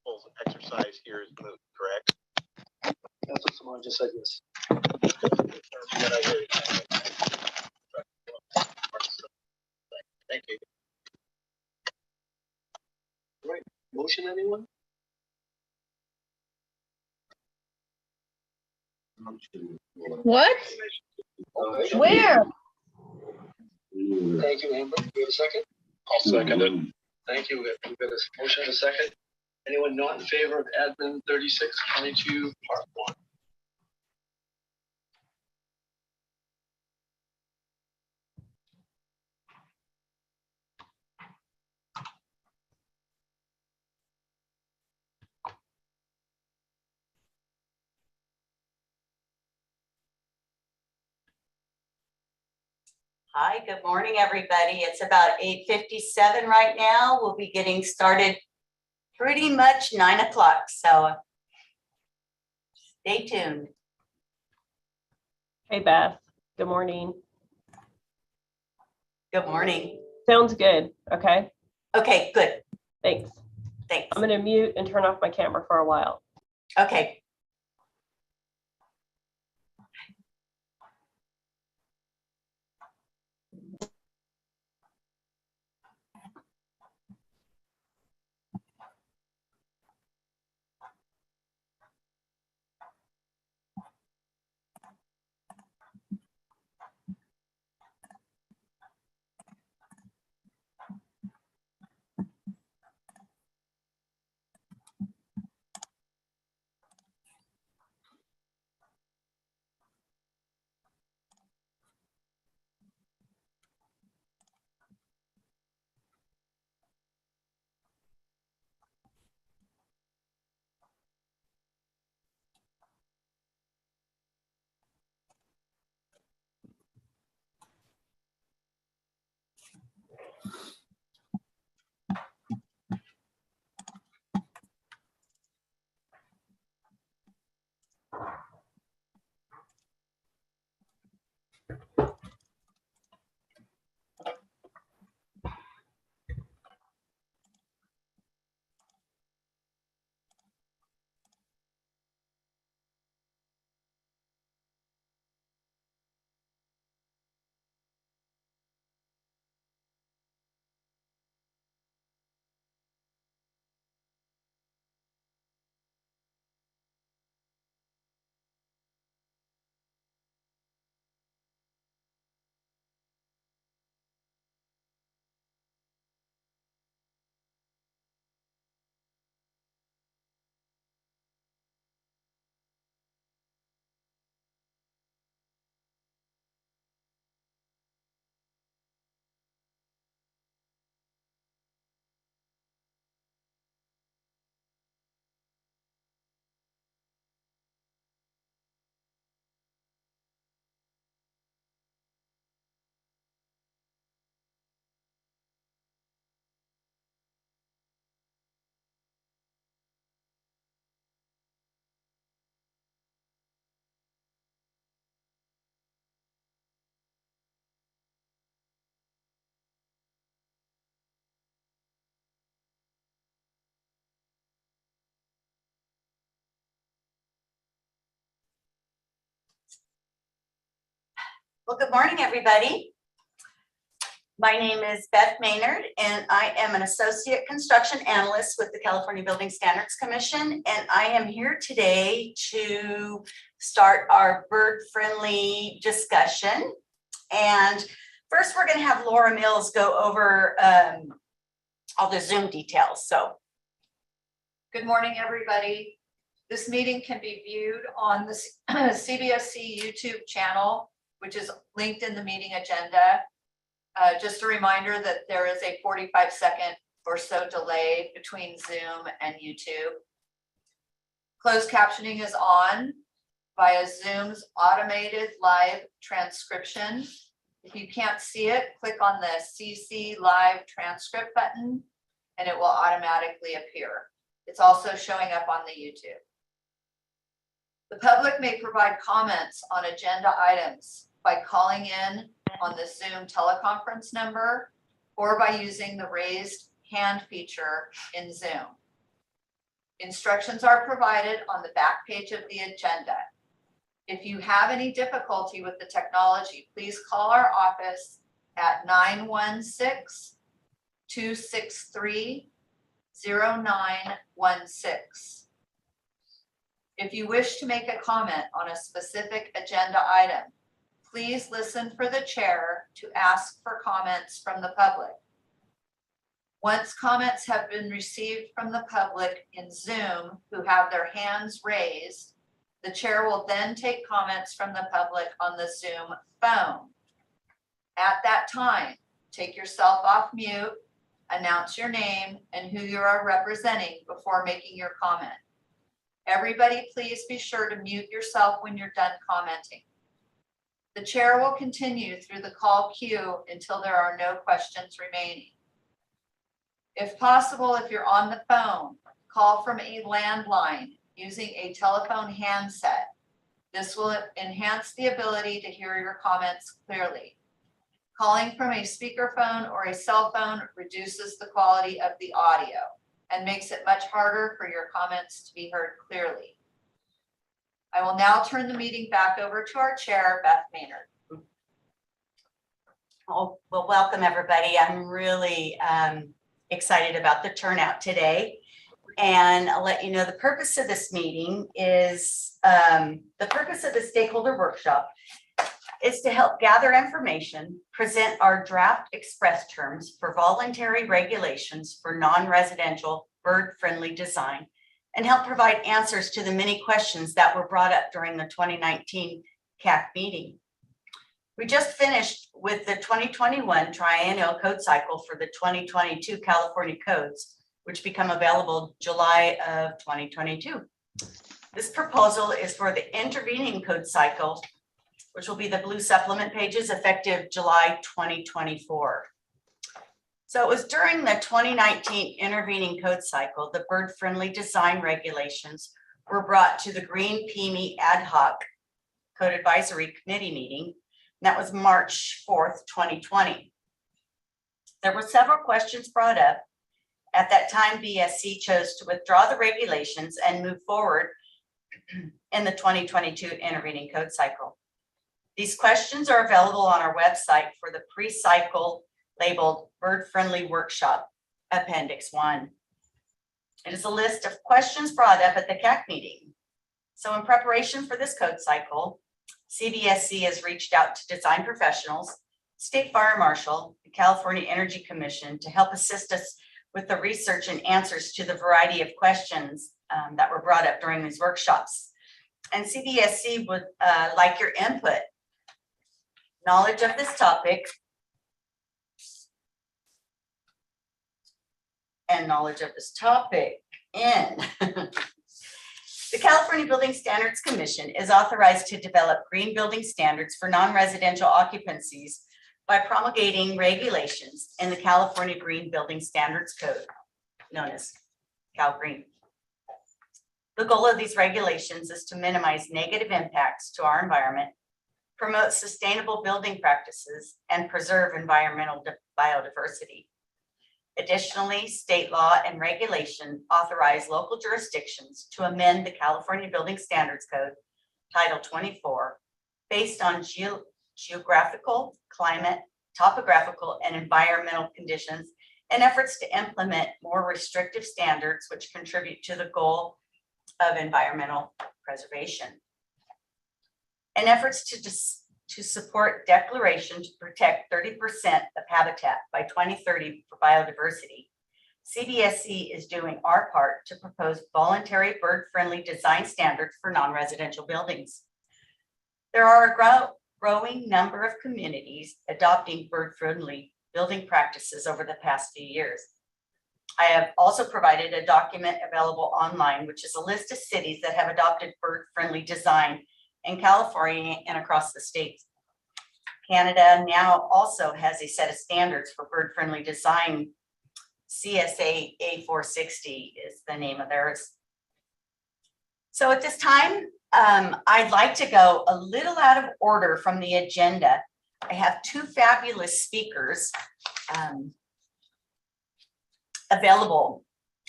principles exercise here is moot, correct? That's what someone just said, yes. Thank you. All right, motion, anyone? What? Okay. Where? Thank you, Amber. Do we have a second? I'll second it. Thank you. We've got a motion and a second. Anyone not in favor of admin 3622 part 1? Hi, good morning, everybody. It's about 8:57 right now. We'll be getting started pretty much 9 o'clock, so stay tuned. Hey, Beth. Good morning. Good morning. Sounds good. Okay. Okay, good. Thanks. Thanks. I'm going to mute and turn off my camera for a while. Okay. Well, good morning, everybody. My name is Beth Maynard, and I am an associate construction analyst with the California Building Standards Commission, and I am here today to start our bird-friendly discussion. And first, we're going to have Laura Mills go over all the Zoom details. So, good morning, everybody. This meeting can be viewed on the CBSC YouTube channel, which is linked in the meeting agenda. Just a reminder that there is a 45-second or so delay between Zoom and YouTube. Closed captioning is on via Zoom's automated live transcription. If you can't see it, click on the CC live transcript button and it will automatically appear. It's also showing up on the YouTube. The public may provide comments on agenda items by calling in on the Zoom teleconference number or by using the raised hand feature in Zoom. Instructions are provided on the back page of the agenda. If you have any difficulty with the technology, please call our office at 916-263-0916. If you wish to make a comment on a specific agenda item, please listen for the chair to ask for comments from the public. Once comments have been received from the public in Zoom who have their hands raised, the chair will then take comments from the public on the Zoom phone. At that time, take yourself off mute, announce your name and who you are representing before making your comment. Everybody, please be sure to mute yourself when you're done commenting. The chair will continue through the call queue until there are no questions remaining. If possible, if you're on the phone, call from a landline using a telephone handset. This will enhance the ability to hear your comments clearly. Calling from a speakerphone or a cell phone reduces the quality of the audio and makes it much harder for your comments to be heard clearly. I will now turn the meeting back over to our chair, Beth Maynard. Oh, well, welcome everybody. I'm really excited about the turnout today. And I'll let you know the purpose of this meeting is, the purpose of the stakeholder workshop is to help gather information, present our draft express terms for voluntary regulations for non-residential bird-friendly design, and help provide answers to the many questions that were brought up during the 2019 CAC meeting. We just finished with the 2021 triennial code cycle for the 2022 California codes, which become available July of 2022. This proposal is for the intervening code cycle, which will be the blue supplement pages effective July 2024. So it was during the 2019 intervening code cycle, the bird-friendly design regulations were brought to the Green PME Ad Hoc Code Advisory Committee meeting. And that was March 4th, 2020. There were several questions brought up. At that time, BSC chose to withdraw the regulations and move forward in the 2022 intervening code cycle. These questions are available on our website for the pre-cycle labeled Bird-Friendly Workshop, Appendix 1. It is a list of questions brought up at the CAC meeting. So in preparation for this code cycle, CBSC has reached out to design professionals, State Fire Marshal, the California Energy Commission to help assist us with the research and answers to the variety of questions that were brought up during these workshops. And CBSC would like your input, knowledge of this topic, and knowledge of this topic in. The California Building Standards Commission is authorized to develop green building standards for non-residential occupancies by promulgating regulations in the California Green Building Standards Code, known as CALGreen. The goal of these regulations is to minimize negative impacts to our environment, promote sustainable building practices, and preserve environmental biodiversity. Additionally, state law and regulation authorize local jurisdictions to amend the California Building Standards Code, Title 24, based on geographical, climate, topographical, and environmental conditions and efforts to implement more restrictive standards which contribute to the goal of environmental preservation. And efforts to support declaration to protect 30% of habitat by 2030 for biodiversity, CBSC is doing our part to propose voluntary bird-friendly design standards for non-residential buildings. There are a growing number of communities adopting bird-friendly building practices over the past few years. I have also provided a document available online, which is a list of cities that have adopted bird-friendly design in California and across the states. Canada now also has a set of standards for bird-friendly design. CSA A460 is the name of theirs. So at this time, I'd like to go a little out of order from the agenda. I have two fabulous speakers available.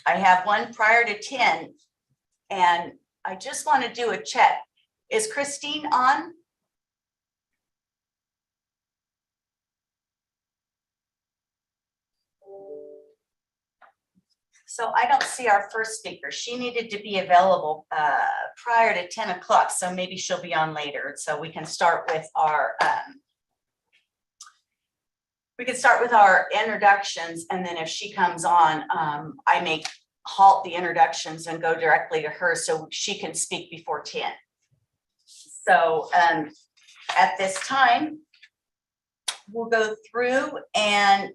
I have one prior to 10 And I just want to do a check. Is Christine on? So I don't see our first speaker. She needed to be available prior to 10 o'clock, so maybe she'll be on later. So we can start with our introductions, and then if she comes on, I may halt the introductions and go directly to her so she can speak before 10. So at this time, we'll go through and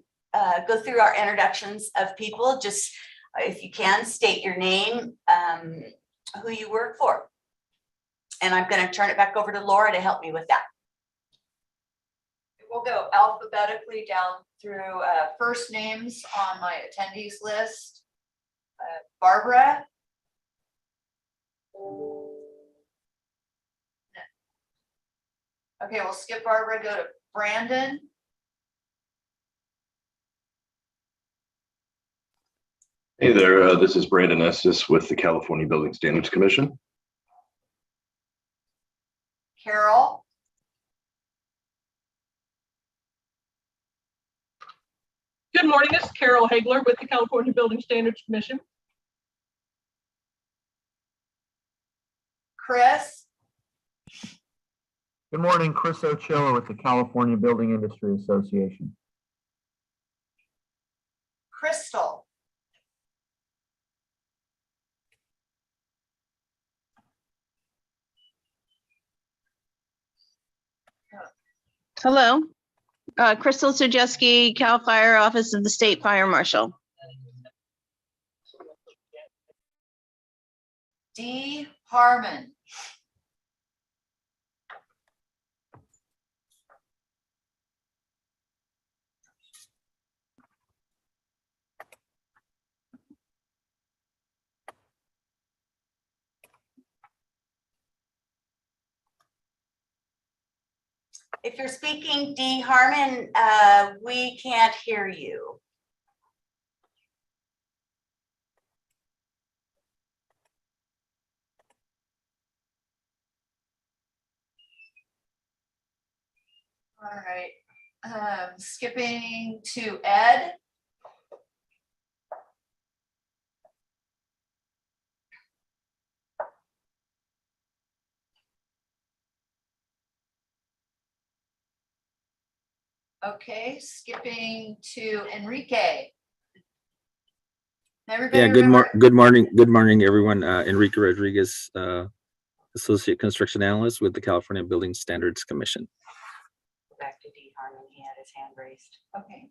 go through our introductions of people. Just if you can, state your name, who you work for. And I'm going to turn it back over to Laura to help me with that. We'll go alphabetically down through first names on my attendees list. Barbara. Okay, we'll skip Barbara, go to Brandon. Hey there, this is Brandon Estes with the California Building Standards Commission. Carol. Good morning, this is Carol Hagler with the California Building Standards Commission. Chris. Good morning, Chris Ochilla with the California Building Industry Association. Crystal. Hello, Crystal Serjeski, CAL FIRE Office of the State Fire Marshal. D. Harmon. If you're speaking, D. Harmon, we can't hear you. All right, skipping to Ed. Okay, skipping to Enrique. Everybody Yeah, remember- good morning, everyone. Enrique Rodriguez, Associate Construction Analyst with the California Building Standards Commission. Back to D. Harmon, he had his hand raised. Okay.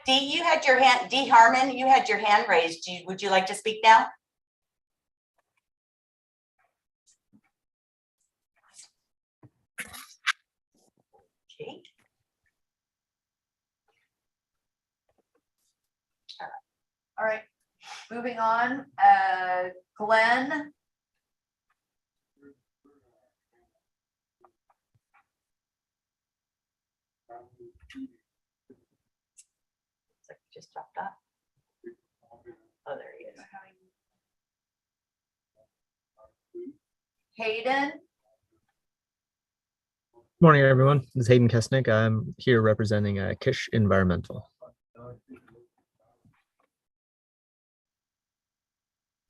D, you had your hand, D. Harmon, you had your hand raised. Would you like to speak now? Okay. All right, moving on, Glenn. Looks like he just dropped off. Oh, there he is. Hayden. Morning, everyone. This is Hayden Kesnick. I'm here representing Kish Environmental.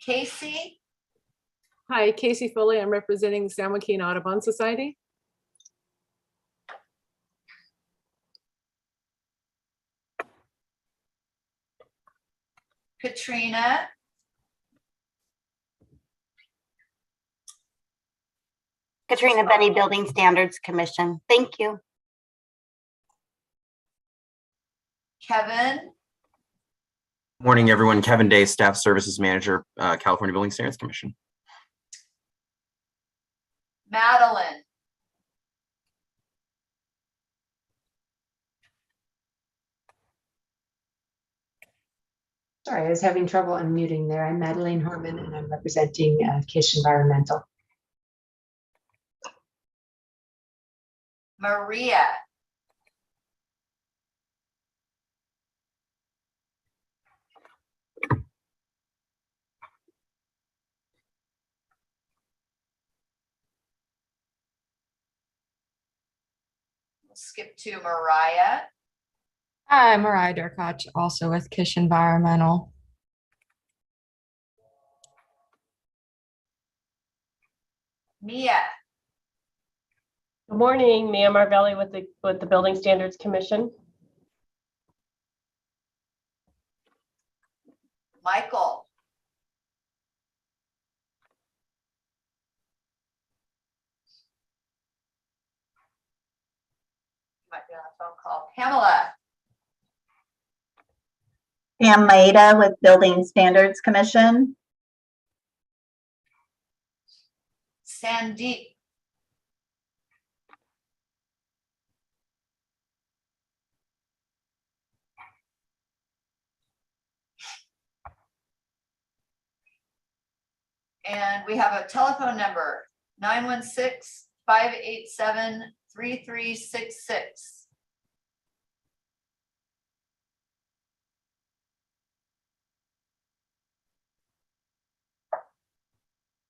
Casey. Hi, Casey Foley. I'm representing the San Joaquin Audubon Society. Katrina. Katrina Benny, Building Standards Commission. Thank you. Kevin. Morning, everyone. Kevin Day, Staff Services Manager, California Building Standards Commission. Madeline. Sorry, I was having trouble unmuting there. I'm Madeleine Horman, and I'm representing Kish Environmental. Maria. skip to Mariah. Hi, Mariah Durkach, also with Kish Environmental. Mia. Good morning, Mia Marvelli with the Building Standards Commission. Michael. Might be on a phone call. Pamela. Pam Maeda with Building Standards Commission. Sandeep. And we have a telephone number, 916-587-3366.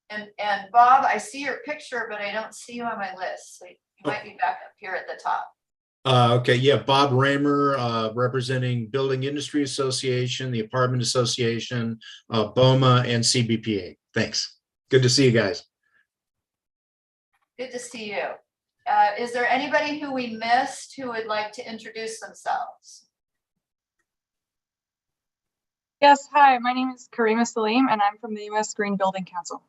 And Bob, I see your picture, but I don't see you on my list. So you might be back up here at the top. Okay, yeah, Bob Raymer, representing Building Industry Association, the Apartment Association, BOMA, and CBPA. Thanks. Good to see you guys. Good to see you. Is there anybody who we missed who would like to introduce themselves? Yes, hi, my name is Karima Salim, and I'm from the U.S. Green Building Council.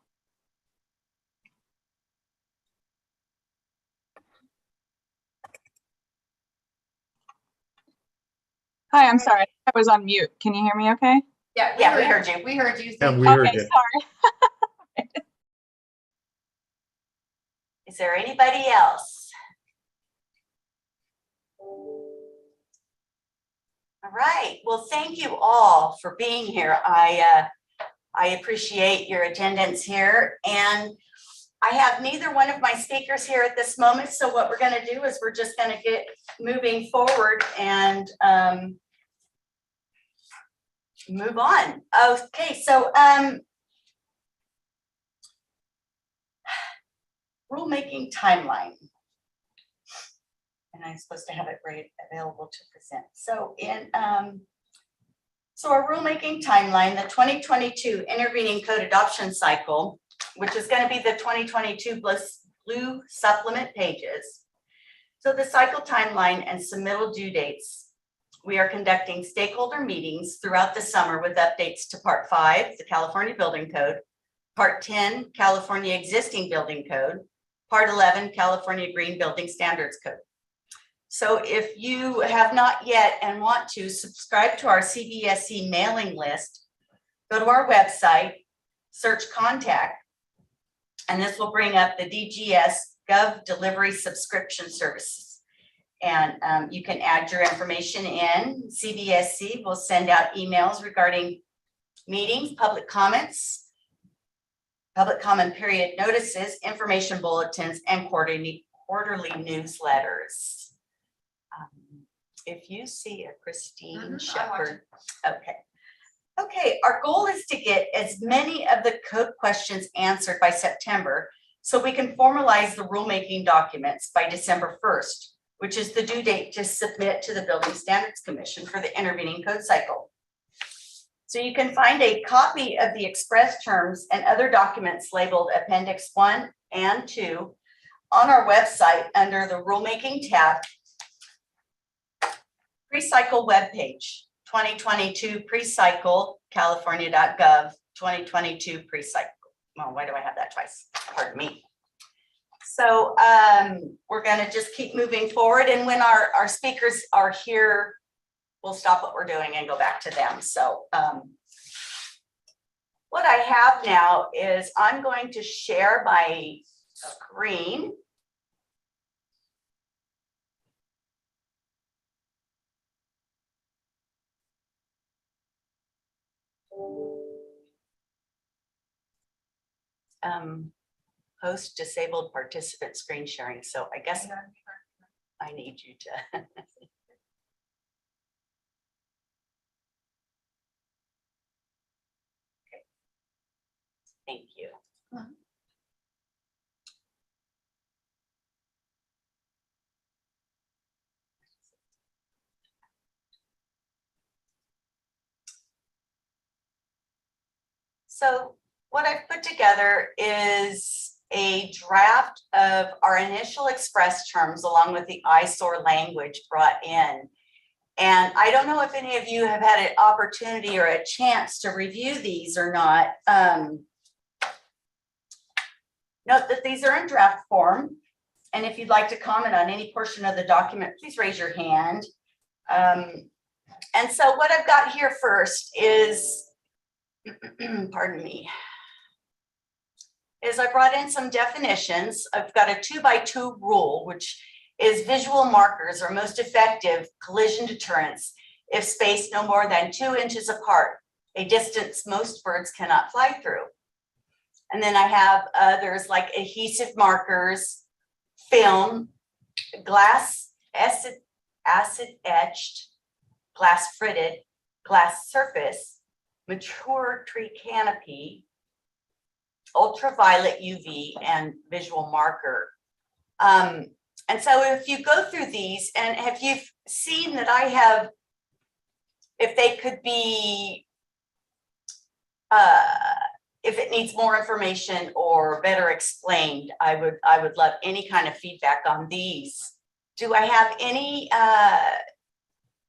Hi, I'm sorry, I was on mute. Can you hear me okay? Yeah, we heard you. We heard you. And we heard Okay, you. sorry. Is there anybody else? All right. Well, thank you all for being here. I appreciate your attendance here, and I have neither one of my speakers here at this moment. So what we're going to do is we're just going to get moving forward and move on. Okay. So rulemaking timeline. And I'm supposed to have it right available to present. So so our rulemaking timeline, the 2022 intervening code adoption cycle, which is going to be the 2022 blue supplement pages. So the cycle timeline and submittal due dates. We are conducting stakeholder meetings throughout the summer with updates to Part 5, the California Building Code, Part 10, California Existing Building Code, Part 11, California Green Building Standards Code. So if you have not yet and want to subscribe to our CBSE mailing list, go to our website, search contact, and this will bring up the DGS Gov Delivery Subscription Services. And you can add your information in. CBSE will send out emails regarding meetings, public comments, public comment period notices, information bulletins, and quarterly newsletters. If you see a Christine Shepard, okay. Okay, our goal is to get as many of the code questions answered by September so we can formalize the rulemaking documents by December 1st, which is the due date to submit to the Building Standards Commission for the intervening code cycle. So you can find a copy of the express terms and other documents labeled Appendix 1 and 2 on our website under the Rulemaking tab, pre-cycle webpage, 2022 pre-cycle, california.gov, 2022 pre-cycle. Well, why do I have that twice? Pardon me. So we're going to just keep moving forward. And when our speakers are here, we'll stop what we're doing and go back to them. So what I have now is I'm going to share my screen. Host disabled participant screen sharing. So I guess I need you to. Okay. Thank you. So what I've put together is a draft of our initial express terms along with the eyesore language brought in. And I don't know if any of you have had an opportunity or a chance to review these or not. Note that these are in draft form. And if you'd like to comment on any portion of the document, please raise your hand. And so what I've got here first is, pardon me, is I brought in some definitions. I've got a 2x2 rule, which is visual markers are most effective collision deterrents if spaced no more than 2 inches apart, a distance most birds cannot fly through. And then I have others like adhesive markers, film, glass acid etched, glass fritted, glass surface, mature tree canopy, ultraviolet UV, and visual marker. And so if you go through these, and if you've seen that I have, if they could be, if it needs more information or better explained, I would love any kind of feedback on these. Do I have any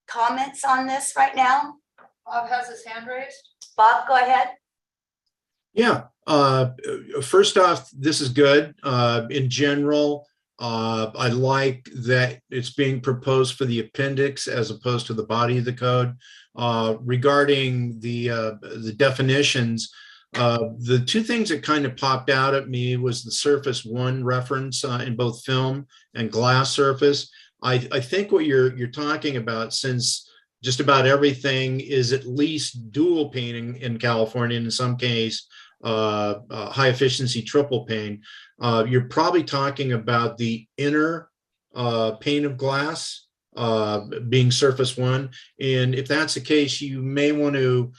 comments on this right now? Bob has his hand raised. Bob, go ahead. Yeah, first off, this is good. In general, I like that it's being proposed for the appendix as opposed to the body of the code. Regarding the definitions, the two things that kind of popped out at me was the Surface 1 reference in both film and glass surface. I think what you're talking about, since just about everything is at least dual painting in California, and in some case, high efficiency triple pane, you're probably talking about the inner pane of glass being Surface 1. And if that's the case, you may want to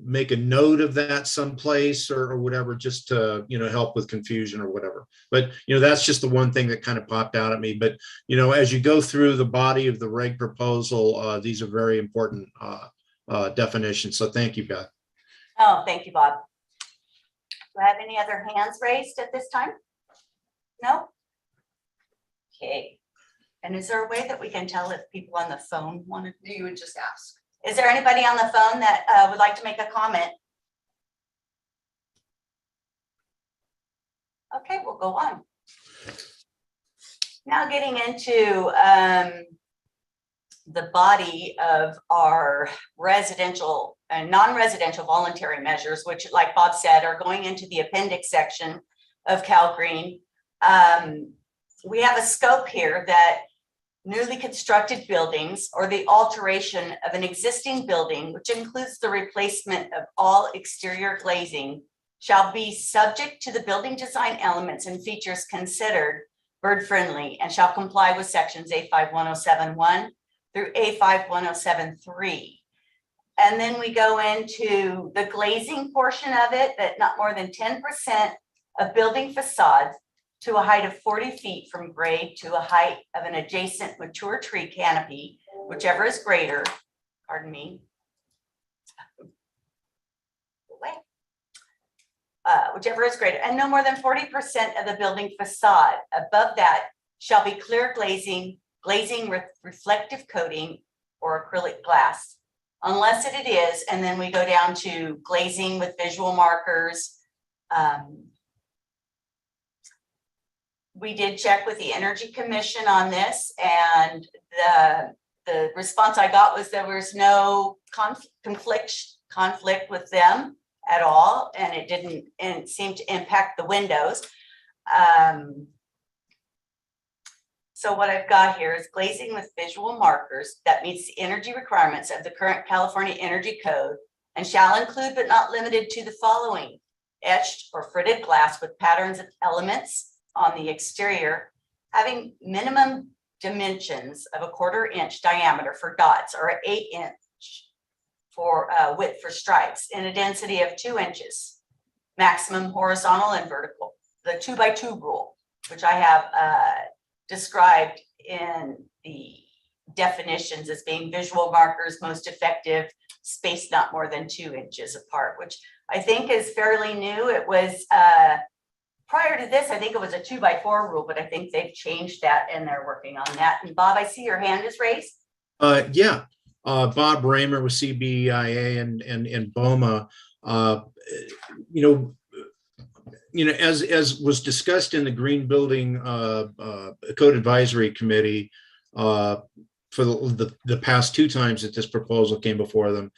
make a note of that someplace or whatever, just to, help with confusion or whatever. But, that's just the one thing that kind of popped out at me. But, as you go through the body of the reg proposal, these are very important definitions. So thank you, Beth. Oh, thank you, Bob. Do I have any other hands raised at this time? No? Okay. And is there a way that we can tell if people on the phone want to? You would just ask. Is there anybody on the phone that would like to make a comment? Okay, we'll go on. Now getting into the body of our residential and non-residential voluntary measures, which, like Bob said, are going into the appendix section of CALGreen. We have a scope here that newly constructed buildings or the alteration of an existing building, which includes the replacement of all exterior glazing, shall be subject to the building design elements and features considered bird-friendly and shall comply with sections A51071 through A51073. And then we go into the glazing portion of it, that not more than 10% of building facades to a height of 40 feet from grade to a height of an adjacent mature tree canopy, whichever is greater, pardon me, whichever is greater, and no more than 40% of the building facade. Above that shall be clear glazing with reflective coating or acrylic glass, unless it is, and then we go down to glazing with visual markers. We did check with the Energy Commission on this, and the response I got was there was no conflict with them at all, and it didn't seem to impact the windows. So what I've got here is glazing with visual markers that meets the energy requirements of the current California Energy Code and shall include but not limited to the following: etched or fritted glass with patterns of elements on the exterior having minimum dimensions of a 1/4 inch diameter for dots or 8 inch for width for stripes in a density of 2 inches, maximum horizontal and vertical. The 2x2 rule, which I have described in the definitions as being visual markers most effective, spaced not more than 2 inches apart, which I think is fairly new. It was, prior to this, I think it was a 2x4 rule, but I think they've changed that and they're working on that. And Bob, I see your hand is raised. Yeah, Bob Raymer with CBIA and BOMA. As was discussed in the Green Building Code Advisory Committee for the past two times that this proposal came before them,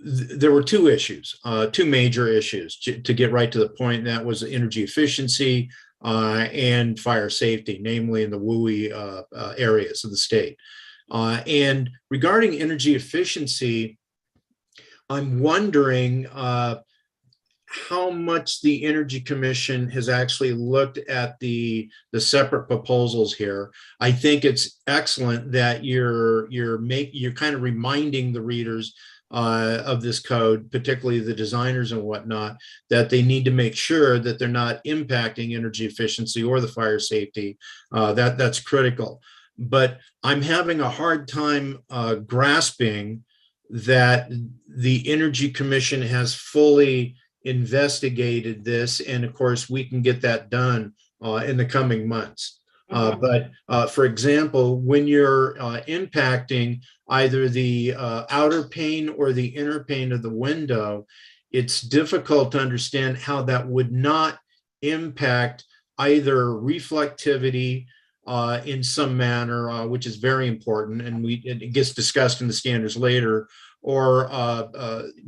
there were two issues, two major issues to get right to the point. And that was energy efficiency and fire safety, namely in the WUI areas of the state. And regarding energy efficiency, I'm wondering how much the Energy Commission has actually looked at the separate proposals here. I think it's excellent that you're kind of reminding the readers of this code, particularly the designers and whatnot, that they need to make sure that they're not impacting energy efficiency or the fire safety. That's critical. But I'm having a hard time grasping that the Energy Commission has fully investigated this, and of course we can get that done in the coming months. But for example, when you're impacting either the outer pane or the inner pane of the window, it's difficult to understand how that would not impact either reflectivity in some manner, which is very important, and it gets discussed in the standards later, or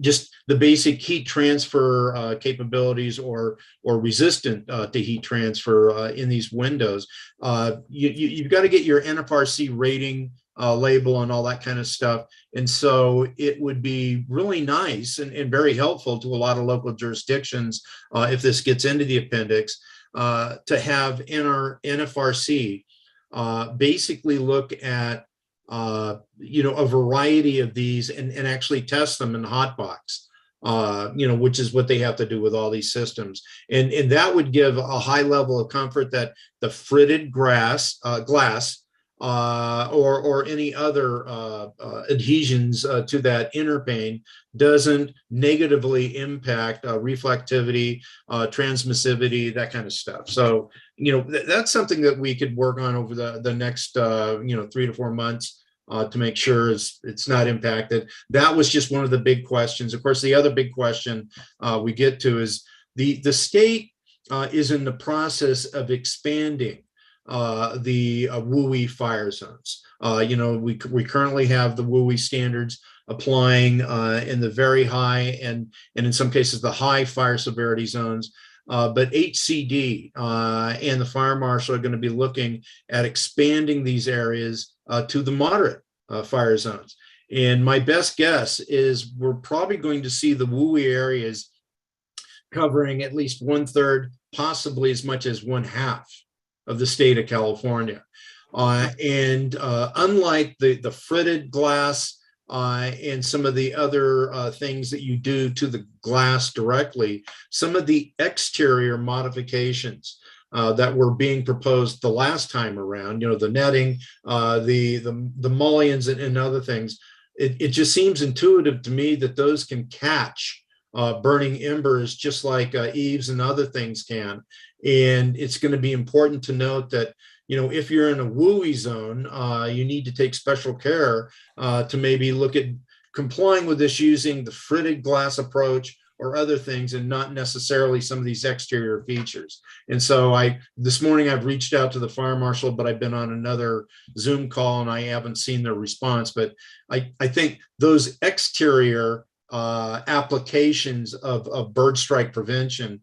just the basic heat transfer capabilities or resistant to heat transfer in these windows. You've got to get your NFRC rating label and all that kind of stuff. And so it would be really nice and very helpful to a lot of local jurisdictions if this gets into the appendix to have NFRC basically look at a variety of these and actually test them in Hotbox, which is what they have to do with all these systems. And that would give a high level of comfort that the fritted glass or any other adhesions to that inner pane doesn't negatively impact reflectivity, transmissivity, that kind of stuff. So, that's something that we could work on over the next, 3 to 4 months to make sure it's not impacted. That was just one of the big questions. Of course, the other big question we get to is the state is in the process of expanding the WUI fire zones. We currently have the WUI standards applying in the very high and in some cases the high fire severity zones. But HCD and the fire marshal are going to be looking at expanding these areas to the moderate fire zones. And my best guess is we're probably going to see the WUI areas covering at least 1/3, possibly as much as 1/2 of the state of California. And unlike the fritted glass and some of the other things that you do to the glass directly, some of the exterior modifications that were being proposed the last time around, the netting, the mullions and other things, it just seems intuitive to me that those can catch burning embers just like eaves and other things can. And it's going to be important to note that, if you're in a WUI zone, you need to take special care to maybe look at complying with this using the fritted glass approach or other things, and not necessarily some of these exterior features. And so this morning I've reached out to the fire marshal, but I've been on another Zoom call and I haven't seen their response. But I think those exterior applications of bird strike prevention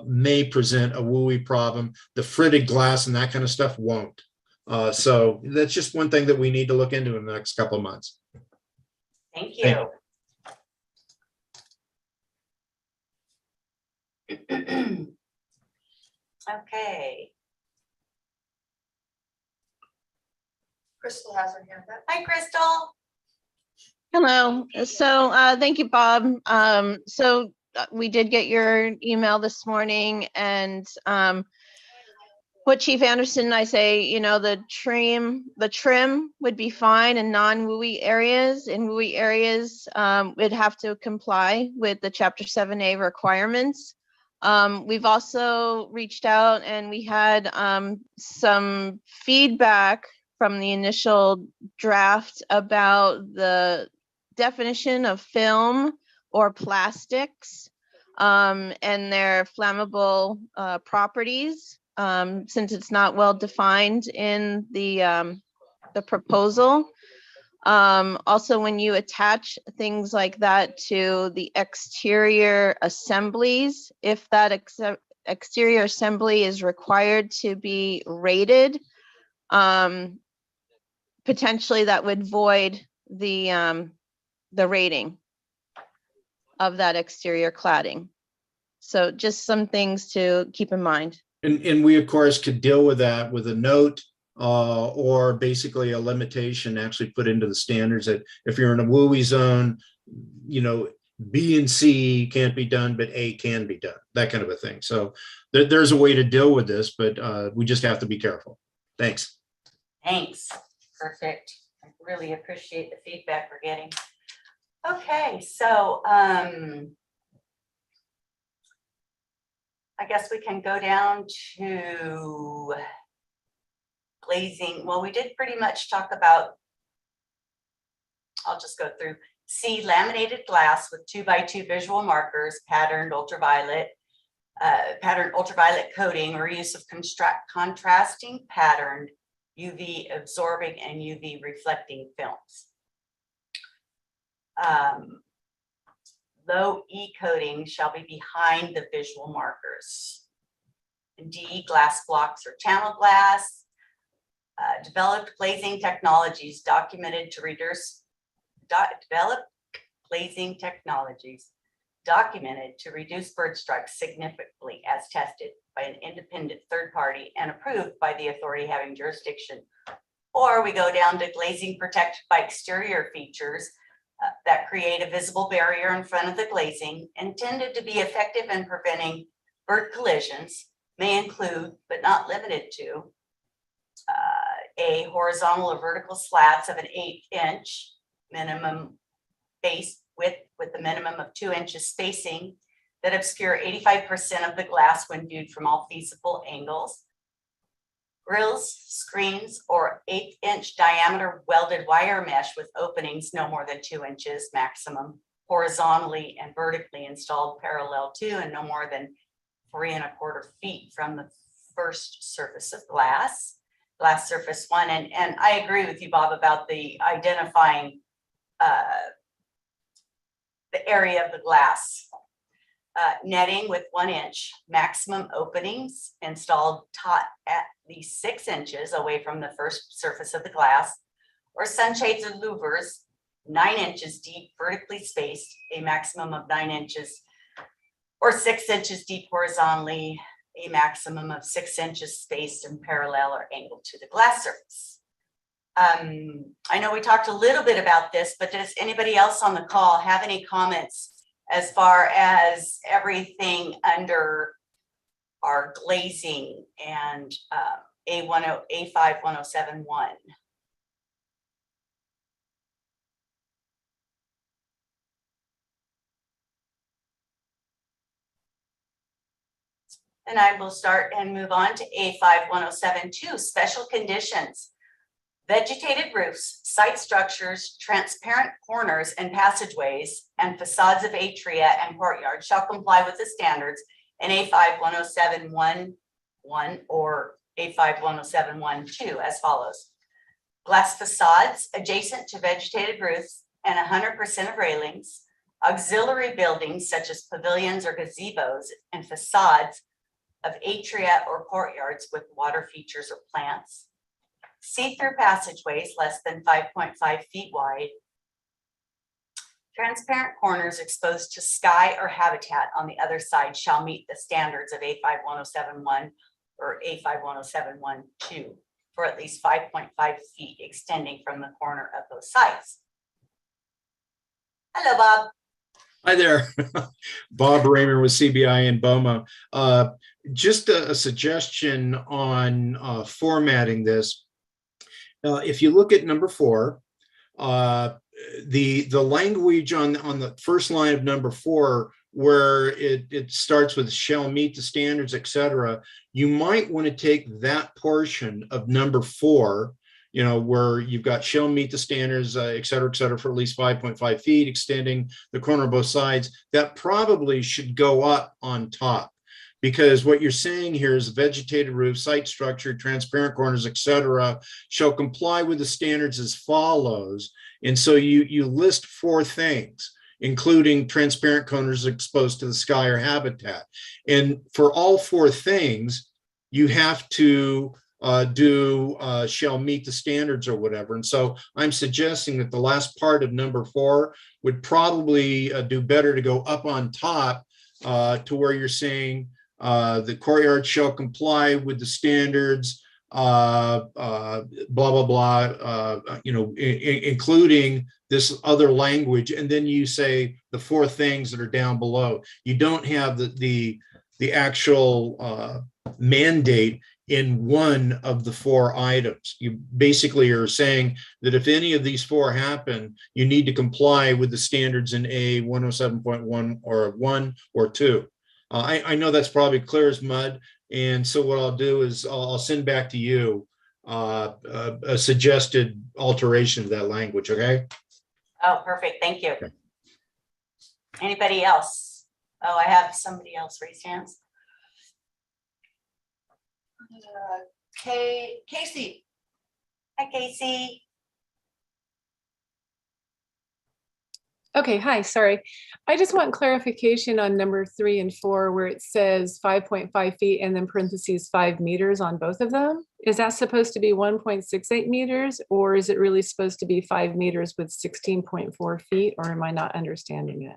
may present a WUI problem. The fritted glass and that kind of stuff won't. So that's just one thing that we need to look into in the next couple of months. Thank you. Okay. Crystal has her hand up. Hi, Crystal. Hello. So thank you, Bob. We did get your email this morning, and what Chief Anderson and I say, you know, the trim would be fine in non-WUI areas. In WUI areas, it'd have to comply with the Chapter 7A requirements. We've also reached out and we had some feedback from the initial draft about the definition of film or plastics and their flammable properties. Since it's not well defined in the proposal. Also, when you attach things like that to the exterior assemblies, if that exterior assembly is required to be rated, potentially that would void the rating of that exterior cladding. So just some things to keep in mind. And we, of course, could deal with that with a note or basically a limitation actually put into the standards that if you're in a WUI zone, you know, B and C can't be done, but A can be done, that kind of a thing. So there's a way to deal with this, but we just have to be careful. Thanks. Thanks. Perfect. I really appreciate the feedback we're getting. Okay, so I guess we can go down to glazing. Well, we did pretty much talk about, I'll just go through. C, laminated glass with 2x2 visual markers, patterned ultraviolet coating or use of contrasting patterned UV absorbing and UV reflecting films. Low E coating shall be behind the visual markers. D, glass blocks or channel glass. Developed glazing technologies documented to reduce bird strikes significantly as tested by an independent third party and approved by the authority having jurisdiction. Or we go down to glazing protected by exterior features that create a visible barrier in front of the glazing intended to be effective in preventing bird collisions, may include, but not limited to, a horizontal or vertical slats of an 8-inch minimum base width with a minimum of 2 inches spacing that obscure 85% of the glass when viewed from all feasible angles. Grille screens or 8-inch diameter welded wire mesh with openings no more than 2 inches maximum, horizontally and vertically installed parallel to and no more than 3¼ feet from the first surface of glass surface one. And I agree with you, Bob, about the identifying the area of the glass. Netting with 1 inch maximum openings installed at least 6 inches away from the first surface of the glass, or sunshades and louvers 9 inches deep vertically spaced, a maximum of 9 inches, or 6 inches deep horizontally, a maximum of 6 inches spaced and parallel or angled to the glass surface. I know we talked a little bit about this, but does anybody else on the call have any comments as far as everything under our glazing and A51071? And I will start and move on to A51072, special conditions. Vegetated roofs, site structures, transparent corners and passageways, and facades of atria and courtyards shall comply with the standards in A51071 or A51072 as follows. Glass facades adjacent to vegetated roofs and 100% of railings, auxiliary buildings such as pavilions or gazebos, and facades of atria or courtyards with water features or plants. See-through passageways less than 5.5 feet wide. Transparent corners exposed to sky or habitat on the other side shall meet the standards of A51071 or A51072 for at least 5.5 feet extending from the corner of those sites. Hello, Bob. Hi there. Bob Raymer with CBI in Boma. just a suggestion on formatting this. If you look at number 4, the language on the first line of number 4, where it starts with shall meet the standards, etc., you might want to take that portion of number 4, you know, where you've got shall meet the standards, et cetera, for at least 5.5 feet, extending the corner of both sides. That probably should go up on top, because what you're saying here is vegetated roof, site structure, transparent corners, etc., shall comply with the standards as follows. And so you list 4 things, including transparent corners exposed to the sky or habitat. And for all 4 things, you have to do shall meet the standards or whatever. And so I'm suggesting that the last part of number 4 would probably do better to go up on top to where you're saying the courtyard shall comply with the standards, blah, blah, blah, you know, including this other language. And then you say the 4 things that are down below. You don't have the actual mandate in one of the 4 items. You basically are saying that if any of these 4 happen, you need to comply with the standards in A 107.1 or 1 or 2. I know that's probably clear as mud. And so what I'll do is I'll send back to you a suggested alteration of that language, okay? Oh, perfect. Thank you. Okay. Anybody else? Oh, I have somebody else raise hands. Casey. Hi, Casey. Okay, hi, sorry. I just want clarification on number 3 and 4, where it says 5.5 feet and then parentheses 5 meters on both of them. Is that supposed to be 1.68 meters, or is it really supposed to be 5 meters with 16.4 feet, or am I not understanding it?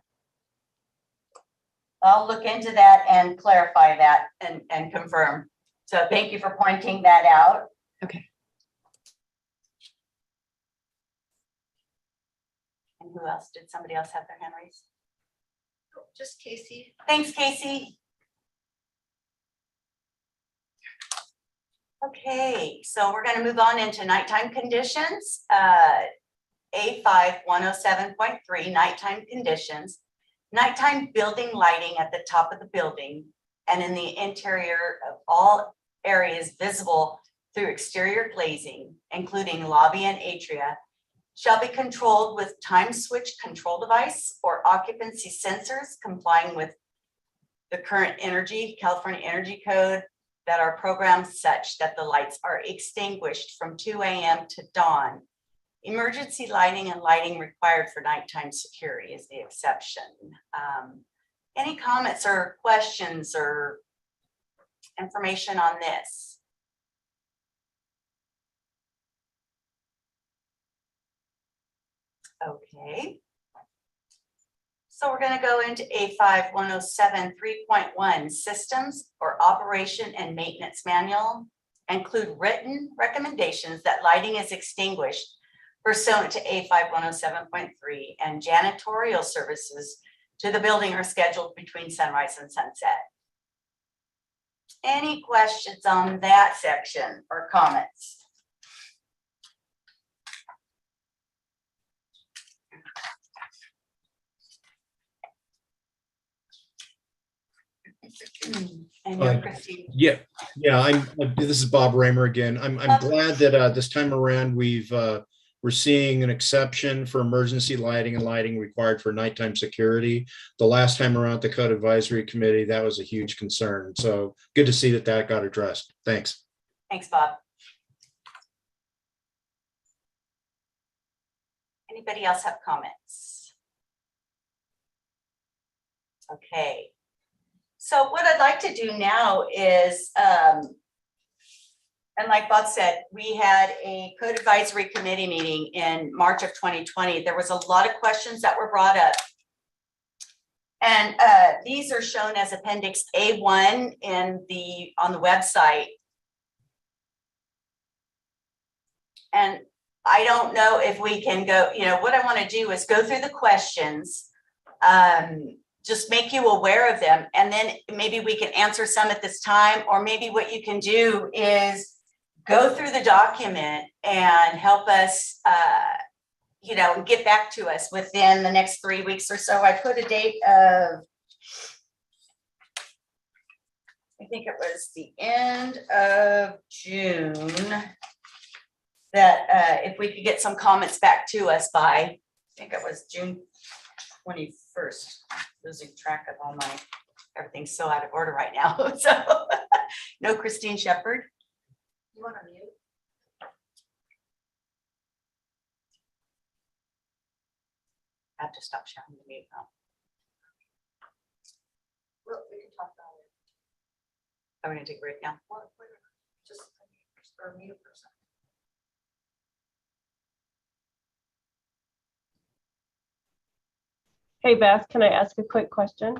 I'll look into that and clarify that and confirm. So thank you for pointing that out. Okay. And who else? Did somebody else have their hand raised? Oh, just Casey. Thanks, Casey. Okay, so we're going to move on into nighttime conditions. A5 107.3 nighttime conditions. Nighttime building lighting at the top of the building and in the interior of all areas visible through exterior glazing, including lobby and atria, shall be controlled with time switch control device or occupancy sensors complying with the current California Energy Code that are programmed such that the lights are extinguished from 2 a.m. to dawn. Emergency lighting and lighting required for nighttime security is the exception. Any comments or questions or information on this? Okay. So we're going to go into A5 107 3.1 systems or operation and maintenance manual. Include written recommendations that lighting is extinguished pursuant to A5 107.3 and janitorial services to the building are scheduled between sunrise and sunset. Any questions on that section or comments? And you're Christine. Yeah. This is Bob Raymer again. I'm glad that this time around we're seeing an exception for emergency lighting and lighting required for nighttime security. The last time around the Code Advisory Committee, that was a huge concern. So good to see that got addressed. Thanks. Thanks, Bob. Anybody else have comments? Okay. So what I'd like to do now is, and like Bob said, we had a Code Advisory Committee meeting in March of 2020. There was a lot of questions that were brought up. And these are shown as Appendix A1 on the website. And I don't know if we can go, what I want to do is go through the questions. just make you aware of them. And then maybe we can answer some at this time, or maybe what you can do is go through the document and help us, get back to us within the next 3 weeks or so. I put a date of, I think it was the end of June, that if we could get some comments back to us by, I think it was June 21st. Losing track of all my, everything's so out of order right now. So, no, Christine Shepard. You want to mute? I have to stop sharing the mute now. Well, we can talk about it. Are we gonna take a break now? Well, just or mute for a second. Hey, Beth, can I ask a quick question?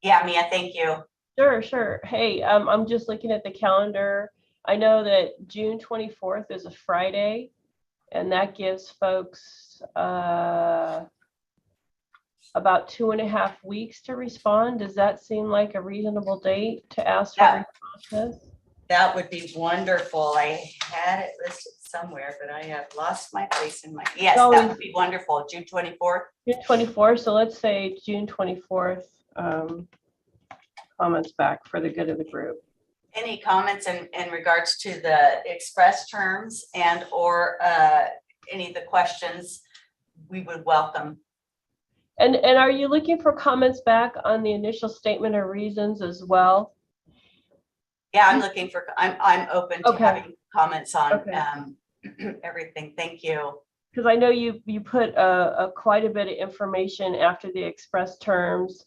Yeah, Mia, thank you. Sure. Hey, I'm just looking at the calendar. I know that June 24th is a Friday, and that gives folks about 2.5 weeks to respond. Does that seem like a reasonable date to ask for responses? That would be wonderful. I had it listed somewhere, but I have lost my place in my, yes, that would be wonderful. June 24th. June 24th, so let's say June 24th, comments back for the good of the group. Any comments in regards to the express terms and or any of the questions we would welcome. And are you looking for comments back on the initial statement of reasons as well? Yeah, I'm looking for, I'm open to having comments on everything. Thank you. Because I know you put quite a bit of information after the express terms.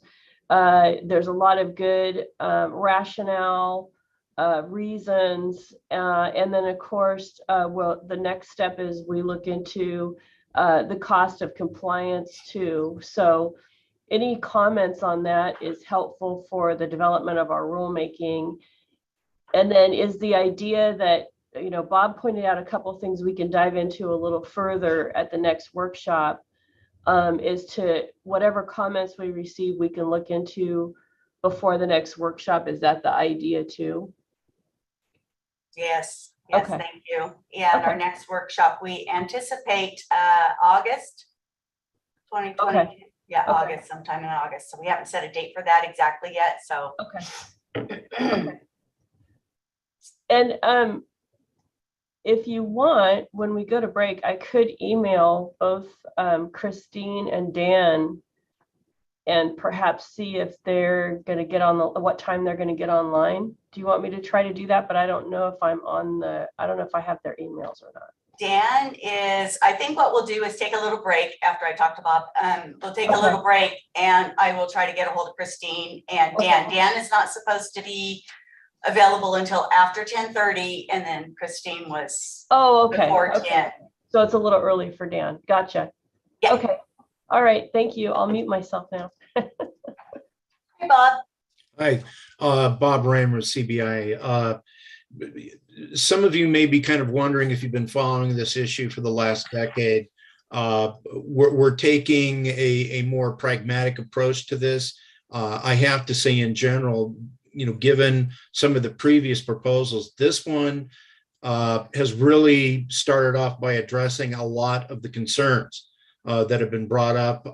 There's a lot of good rationale, reasons, and then of course, the next step is we look into the cost of compliance too. So any comments on that is helpful for the development of our rulemaking. And then is the idea that, Bob pointed out a couple of things we can dive into a little further at the next workshop, is to whatever comments we receive, we can look into before the next workshop. Is that the idea too? Yes, thank you. Yeah, and our next workshop, we anticipate August 2020. Yeah, August, sometime in August. So we haven't set a date for that exactly yet. So And if you want, when we go to break, I could email both Christine and Dan and perhaps see if they're going to get on what time they're going to get online. Do you want me to try to do that? But I don't know if I don't know if I have their emails or not. Dan is, I think what we'll do is take a little break after I talk to Bob. We'll take a little break and I will try to get a hold of Christine and Dan. Dan is not supposed to be available until after 10:30, and then Christine was before 10. So it's a little early for Dan. Gotcha. Yeah. Okay. All right. Thank you. I'll mute myself now. Hey, Bob. Hi, Bob Raymer, CBI. Some of you may be kind of wondering if you've been following this issue for the last decade. We're taking a more pragmatic approach to this. I have to say, in general, given some of the previous proposals, this one has really started off by addressing a lot of the concerns that have been brought up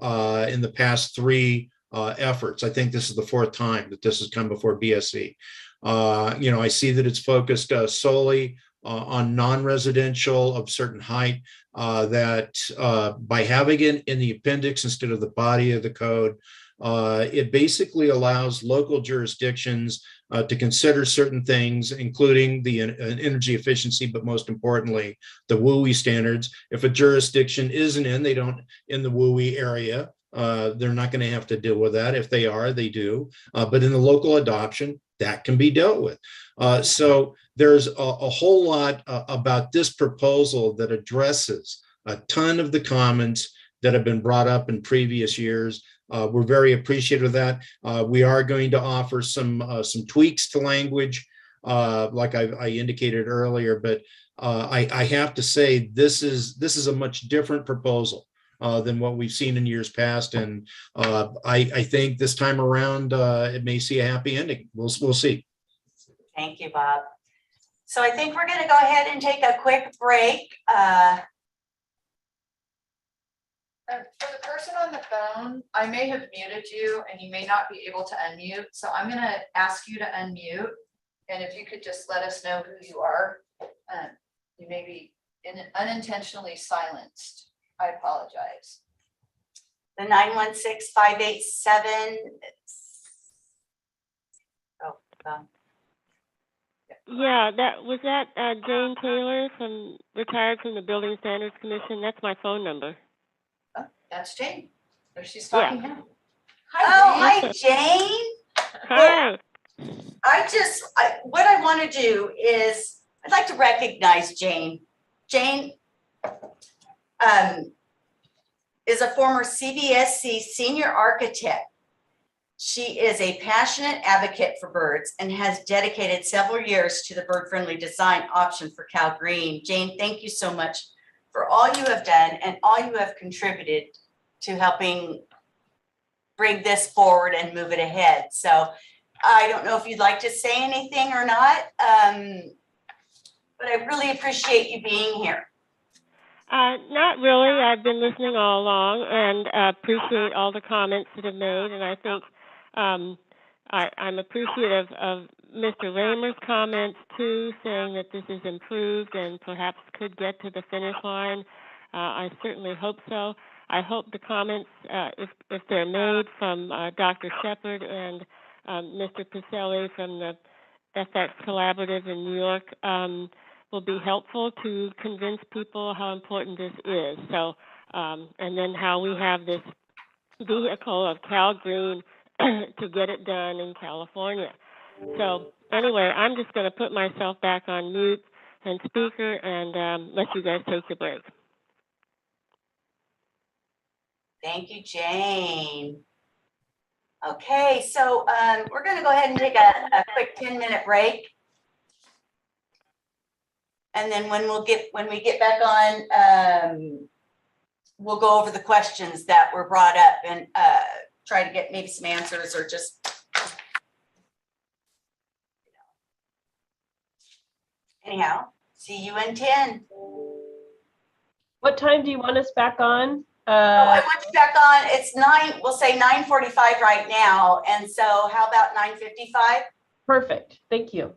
in the past three efforts. I think this is the fourth time that this has come before BSC. I see that it's focused solely on non-residential of certain height, that by having it in the appendix instead of the body of the code, it basically allows local jurisdictions to consider certain things, including the energy efficiency, but most importantly, the WUI standards. If a jurisdiction isn't in the WUI area, they're not going to have to deal with that. If they are, they do. But in the local adoption, that can be dealt with. So there's a whole lot about this proposal that addresses a ton of the comments that have been brought up in previous years. We're very appreciative of that. We are going to offer some tweaks to language, like I indicated earlier. But I have to say, this is a much different proposal than what we've seen in years past. And I think this time around, it may see a happy ending. We'll see. Thank you, Bob. So I think we're going to go ahead and take a quick break. For the person on the phone, I may have muted you and you may not be able to unmute. So I'm going to ask you to unmute. And if you could just let us know who you are. You may be unintentionally silenced. I apologize. The 916-587. Yeah, was that Jane Taylor retired from the Building Standards Commission. That's my phone number. Oh, that's Jane. There she's talking now. Hi, Jane. Hi. What I want to do is I'd like to recognize Jane. Jane is a former CBSC senior architect. She is a passionate advocate for birds and has dedicated several years to the bird-friendly design option for CALGreen. Jane, thank you so much for all you have done and all you have contributed to helping bring this forward and move it ahead. So I don't know if you'd like to say anything or not, but I really appreciate you being here. Not really. I've been listening all along and appreciate all the comments that have made. And I think I'm appreciative of Mr. Raymer's comments too, saying that this is improved and perhaps could get to the finish line. I certainly hope so. I hope the comments, if they're made from Dr. Shepard and Mr. Pacelli from the FX Collaborative in New York, will be helpful to convince people how important this is. So, and then how we have this vehicle of CALGreen to get it done in California. So anyway, I'm just going to put myself back on mute and speaker and let you guys take your break. Thank you, Jane. Okay, so we're going to go ahead and take a quick 10-minute break. And then when we get back on, we'll go over the questions that were brought up and try to get maybe some answers or just, anyhow, see you in 10. What time do you want us back on? I want you back on. It's 9. We'll say 9:45 right now. And so how about 9:55? Perfect. Thank you.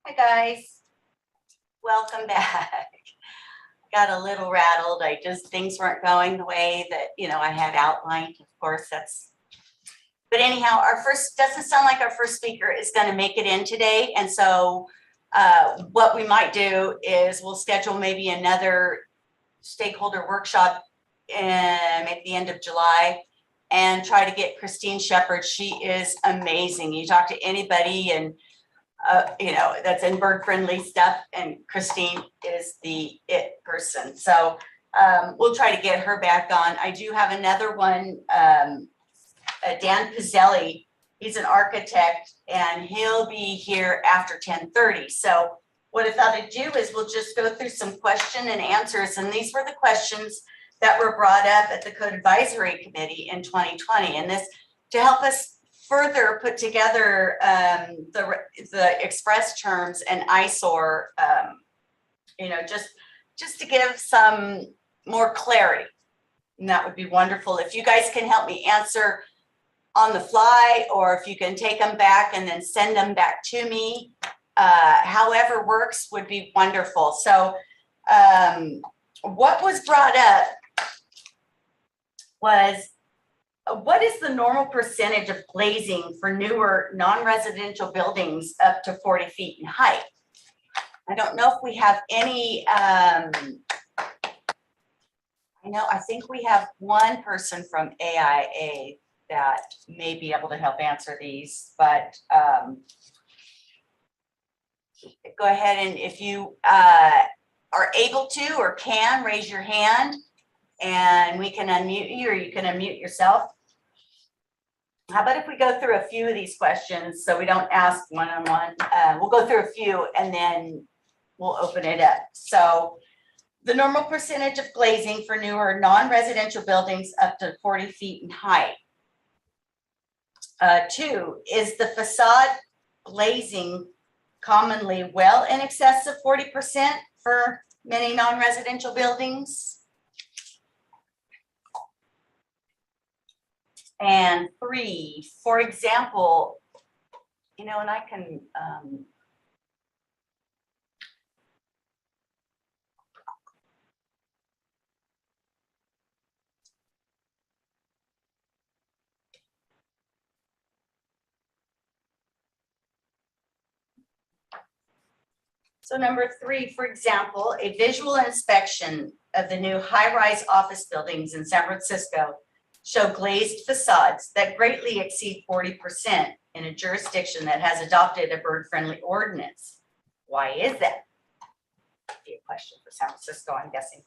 Hi, guys. Welcome back. Got a little rattled. Things weren't going the way that, I had outlined. Of course, but anyhow, doesn't sound like our first speaker is going to make it in today. And so what we might do is we'll schedule maybe another stakeholder workshop at the end of July and try to get Christine Shepard. She is amazing. You talk to anybody and that's in bird friendly stuff, and Christine is the it person. So we'll try to get her back on. I do have another one, Dan Pizzelli. He's an architect and he'll be here after 10:30. So what I thought I'd do is we'll just go through some question and answers. And these were the questions that were brought up at the Code Advisory Committee in 2020. And this to help us further put together the express terms and ISOR, just to give some more clarity. And that would be wonderful. If you guys can help me answer on the fly, or if you can take them back and then send them back to me, however works would be wonderful. So what was brought up was, what is the normal percentage of glazing for newer non-residential buildings up to 40 feet in height? I don't know if we have any, I think we have one person from AIA that may be able to help answer these, but go ahead, and if you are able to or can, raise your hand and we can unmute you, or you can unmute yourself. How about if we go through a few of these questions so we don't ask one-on-one? We'll go through a few and then we'll open it up. So the normal percentage of glazing for newer non-residential buildings up to 40 feet in height. 2, is the facade glazing commonly well in excess of 40% for many non-residential buildings? And 3, for example, and I can, so number 3, for example, a visual inspection of the new high-rise office buildings in San Francisco show glazed facades that greatly exceed 40% in a jurisdiction that has adopted a bird-friendly ordinance. Why is that? Be a question for San Francisco, I'm guessing.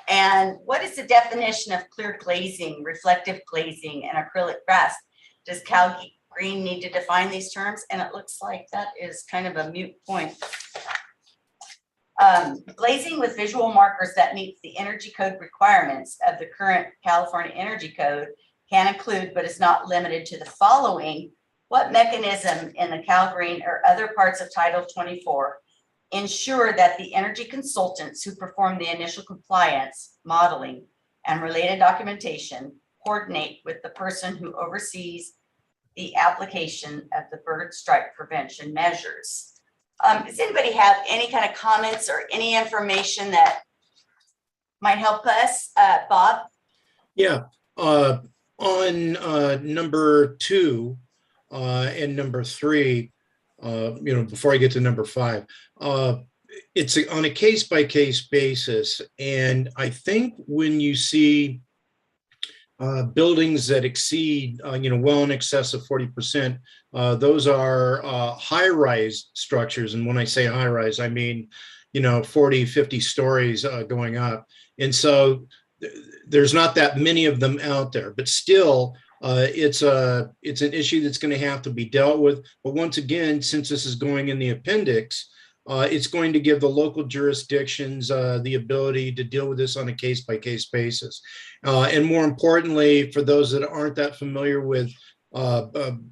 And what is the definition of clear glazing, reflective glazing, and acrylic brass? Does CALGreen need to define these terms? And it looks like that is kind of a moot point. Glazing with visual markers that meets the energy code requirements of the current California Energy Code can include, but is not limited to, the following. What mechanism in the CALGreen or other parts of Title 24 ensure that the energy consultants who perform the initial compliance, modeling, and related documentation coordinate with the person who oversees the application of the bird strike prevention measures? Does anybody have any kind of comments or any information that might help us? Bob? Yeah, on number 2 and number 3, before I get to number 5, it's on a case-by-case basis. And I think when you see buildings that exceed, well in excess of 40%, those are high-rise structures. And when I say high-rise, I mean, 40, 50 stories going up. And so there's not that many of them out there, but still, it's an issue that's going to have to be dealt with. But once again, since this is going in the appendix, it's going to give the local jurisdictions the ability to deal with this on a case-by-case basis. And more importantly, for those that aren't that familiar with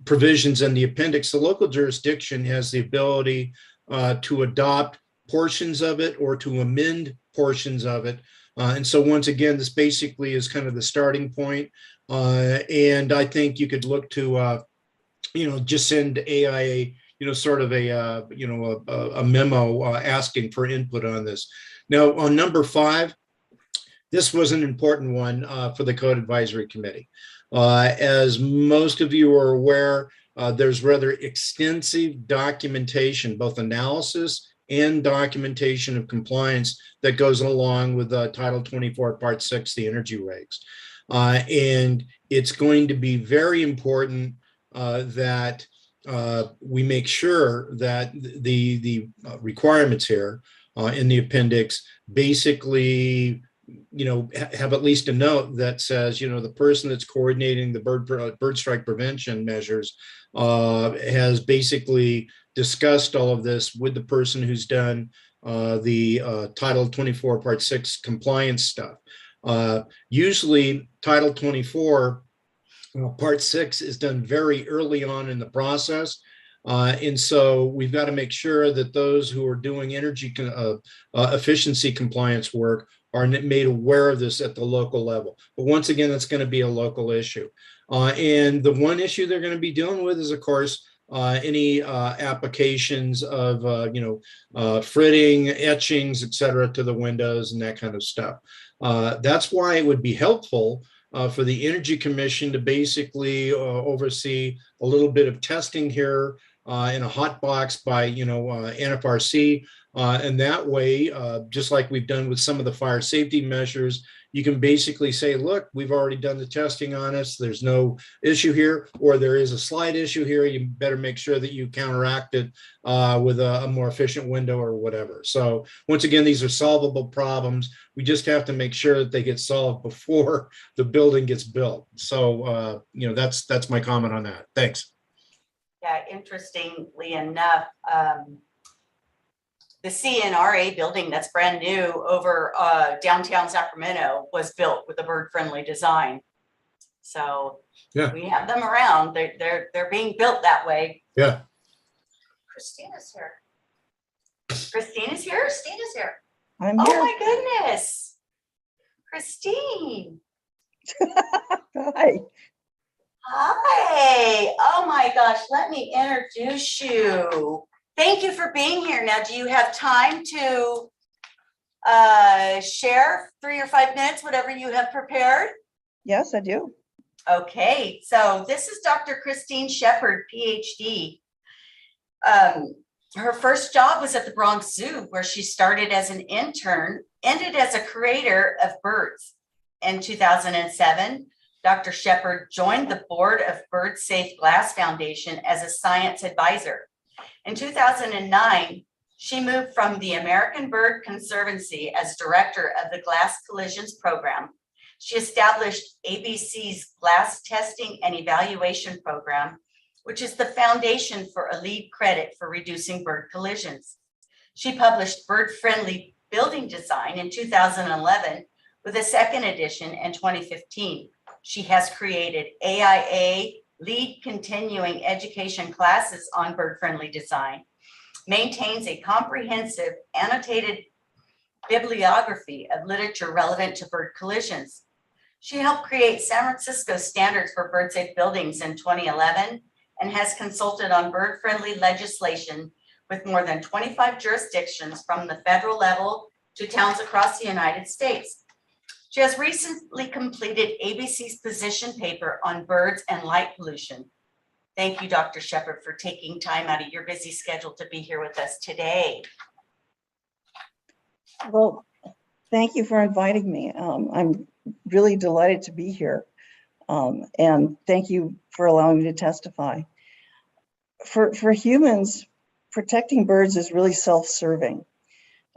provisions in the appendix, the local jurisdiction has the ability to adopt portions of it or to amend portions of it. And so once again, this basically is kind of the starting point. And I think you could look to, just send AIA, sort of a memo asking for input on this. Now, on number 5, this was an important one for the Code Advisory Committee. As most of you are aware, there's rather extensive documentation, both analysis and documentation of compliance that goes along with Title 24, Part 6, the energy regs. And it's going to be very important that we make sure that the requirements here in the appendix basically have at least a note that says, the person that's coordinating the bird strike prevention measures has basically discussed all of this with the person who's done the Title 24 Part 6 compliance stuff. Usually Title 24 Part 6 is done very early on in the process. And so we've got to make sure that those who are doing energy efficiency compliance work are made aware of this at the local level. But once again, that's going to be a local issue. And the one issue they're going to be dealing with is, of course, any applications of, fritting, etchings, et cetera, to the windows and that kind of stuff. That's why it would be helpful for the Energy Commission to basically oversee a little bit of testing here in a hot box by, NFRC. And that way, just like we've done with some of the fire safety measures, you can basically say, look, we've already done the testing on this. There's no issue here, or there is a slight issue here. You better make sure that you counteract it with a more efficient window or whatever. So once again, these are solvable problems. We just have to make sure that they get solved before the building gets built. So, that's my comment on that. Thanks. Yeah, interestingly enough, the CNRA building that's brand new over downtown Sacramento was built with a bird-friendly design. So yeah, we have them around. They're being built that way. Yeah. Christina's here. Christina's here. Christina's here. I'm oh here. My goodness, Christine. Hi. Hi. Oh my gosh. Let me introduce you. Thank you for being here. Now, do you have time to share 3 or 5 minutes, whatever you have prepared? Yes, I do. Okay, so this is Dr. Christine Shepard, PhD. Her first job was at the Bronx Zoo, where she started as an intern, ended as a creator of birds. In 2007, Dr. Shepard joined the board of Bird Safe Glass Foundation as a science advisor. In 2009, she moved from the American Bird Conservancy as director of the Glass Collisions Program. She established ABC's Glass Testing and Evaluation Program, which is the foundation for a lead credit for reducing bird collisions. She published Bird-Friendly Building Design in 2011 with a second edition in 2015. She has created AIA lead continuing education classes on bird-friendly design, maintains a comprehensive annotated bibliography of literature relevant to bird collisions. She helped create San Francisco standards for bird-safe buildings in 2011 and has consulted on bird-friendly legislation with more than 25 jurisdictions from the federal level to towns across the United States. She has recently completed ABC's position paper on birds and light pollution. Thank you, Dr. Shepard, for taking time out of your busy schedule to be here with us today. Well, thank you for inviting me. I'm really delighted to be here. And thank you for allowing me to testify. For humans, protecting birds is really self-serving.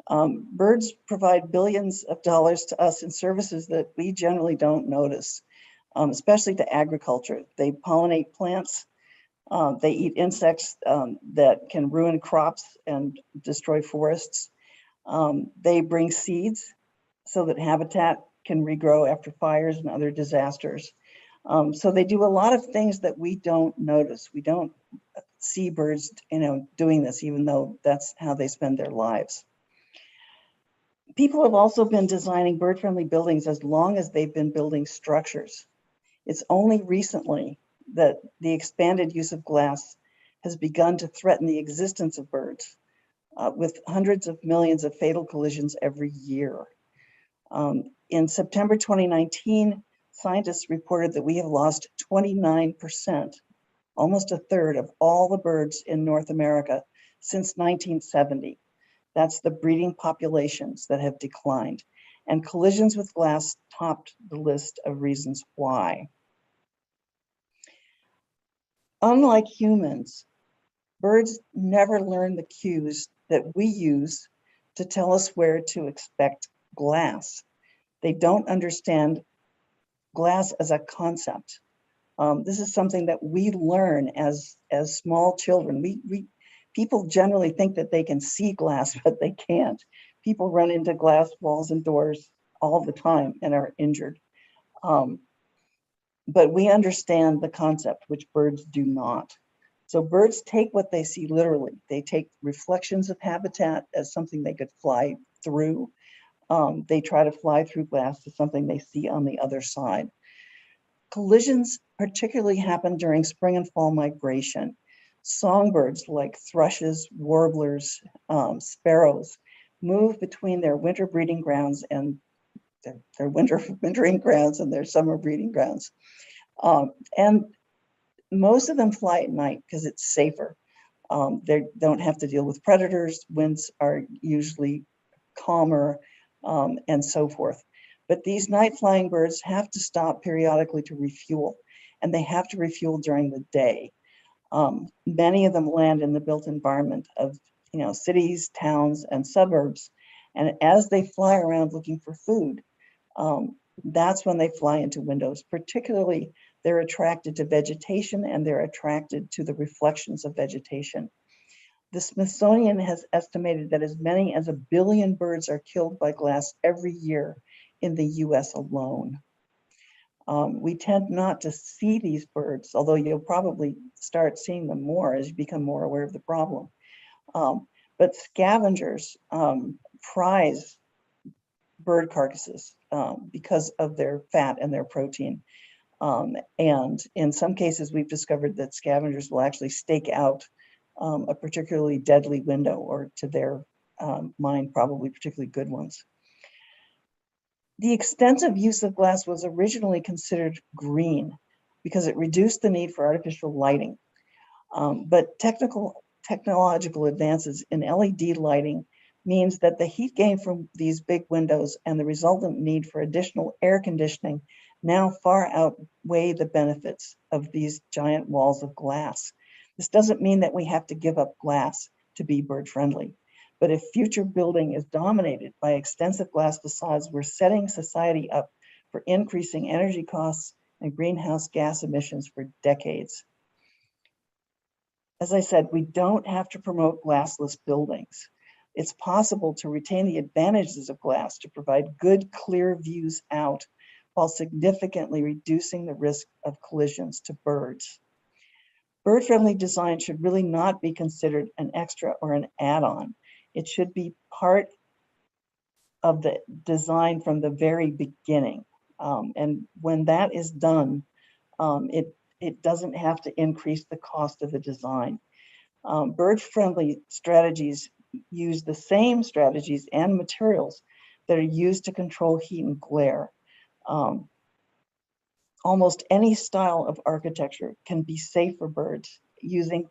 Birds provide billions of dollars to us in services that we generally don't notice, especially to agriculture. They pollinate plants, they eat insects that can ruin crops and destroy forests. They bring seeds so that habitat can regrow after fires and other disasters. So they do a lot of things that we don't notice. We don't see birds, doing this, even though that's how they spend their lives. People have also been designing bird-friendly buildings as long as they've been building structures. It's only recently that the expanded use of glass has begun to threaten the existence of birds, with hundreds of millions of fatal collisions every year. In September 2019, scientists reported that we have lost 29%, almost a third of all the birds in North America since 1970. That's the breeding populations that have declined. And collisions with glass topped the list of reasons why. Unlike humans, birds never learn the cues that we use to tell us where to expect glass. They don't understand glass as a concept. This is something that we learn as small children. People generally think that they can see glass, but they can't. People run into glass walls and doors all the time and are injured. But we understand the concept, which birds do not. So birds take what they see literally. They take reflections of habitat as something they could fly through. They try to fly through glass to something they see on the other side. Collisions particularly happen during spring and fall migration. Songbirds like thrushes, warblers, sparrows move between their winter breeding grounds and their wintering grounds and their summer breeding grounds. And most of them fly at night because it's safer. They don't have to deal with predators. Winds are usually calmer, and so forth. But these night flying birds have to stop periodically to refuel, and they have to refuel during the day. Many of them land in the built environment of cities, towns, and suburbs. And as they fly around looking for food, that's when they fly into windows. Particularly, they're attracted to vegetation and they're attracted to the reflections of vegetation. The Smithsonian has estimated that as many as 1 billion birds are killed by glass every year in the US alone. We tend not to see these birds, although you'll probably start seeing them more as you become more aware of the problem. But scavengers prize bird carcasses because of their fat and their protein. And in some cases, we've discovered that scavengers will actually stake out a particularly deadly window, or to their mind, probably particularly good ones. The extensive use of glass was originally considered green because it reduced the need for artificial lighting. But technological advances in LED lighting means that the heat gain from these big windows and the resultant need for additional air conditioning now far outweigh the benefits of these giant walls of glass. This doesn't mean that we have to give up glass to be bird friendly. But if future building is dominated by extensive glass facades, we're setting society up for increasing energy costs and greenhouse gas emissions for decades. As I said, we don't have to promote glassless buildings. It's possible to retain the advantages of glass to provide good, clear views out while significantly reducing the risk of collisions to birds. Bird-friendly design should really not be considered an extra or an add-on. It should be part of the design from the very beginning. And when that is done, it doesn't have to increase the cost of the design. Bird-friendly strategies use the same strategies and materials that are used to control heat and glare. Almost any style of architecture can be safe for birds using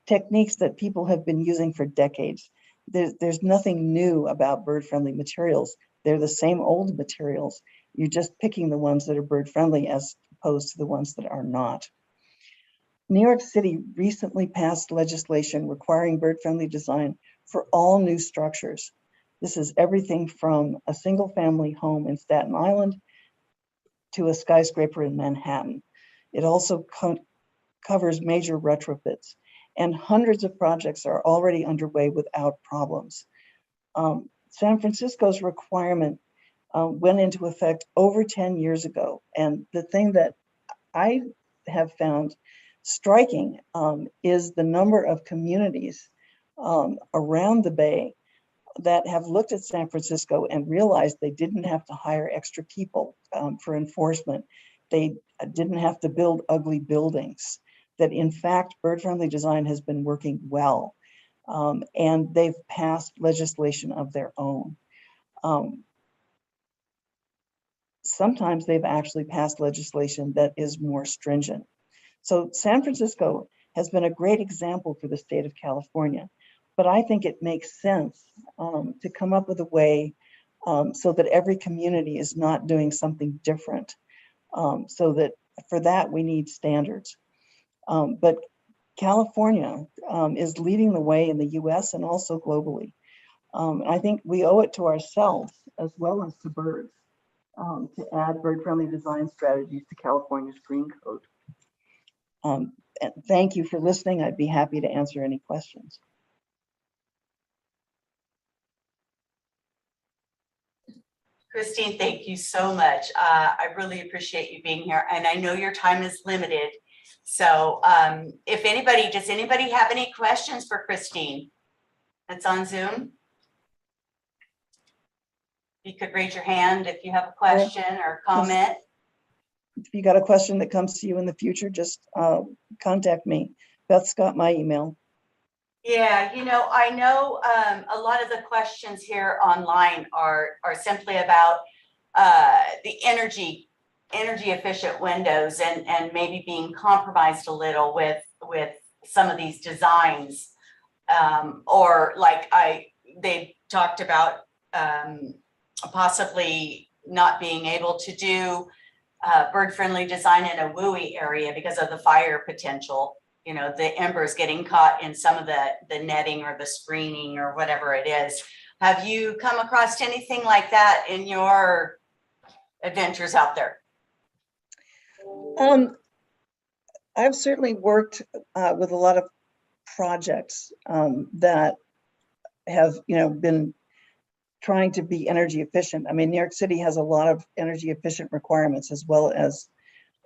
techniques that people have been using for decades. There's nothing new about bird-friendly materials. They're the same old materials. You're just picking the ones that are bird-friendly as opposed to the ones that are not. New York City recently passed legislation requiring bird-friendly design for all new structures. This is everything from a single-family home in Staten Island to a skyscraper in Manhattan. It also covers major retrofits, and hundreds of projects are already underway without problems. San Francisco's requirement went into effect over 10 years ago, and the thing that I have found striking is the number of communities around the Bay that have looked at San Francisco and realized they didn't have to hire extra people for enforcement. They didn't have to build ugly buildings. that in fact, bird-friendly design has been working well. And they've passed legislation of their own. Sometimes they've actually passed legislation that is more stringent. So San Francisco has been a great example for the state of California, but I think it makes sense to come up with a way so that every community is not doing something different. So that for that, we need standards. But California is leading the way in the US and also globally. I think we owe it to ourselves as well as to birds to add bird-friendly design strategies to California's Green Code. And thank you for listening. I'd be happy to answer any questions. Christine, thank you so much. I really appreciate you being here, and I know your time is limited. So if anybody, does anybody have any questions for Christine that's on Zoom? You could raise your hand if you have a question or comment. If you got a question that comes to you in the future, just contact me. Beth's got my email. Yeah, you know, I know a lot of the questions here online are simply about the energy efficient windows and maybe being compromised a little with some of these designs, or like they talked about possibly not being able to do bird-friendly design in a WUI area because of the fire potential. You know, the embers getting caught in some of the netting or the screening or whatever it is. Have you come across anything like that in your adventures out there? I've certainly worked with a lot of projects that have, you know, been trying to be energy efficient. I mean, New York City has a lot of energy efficient requirements as well as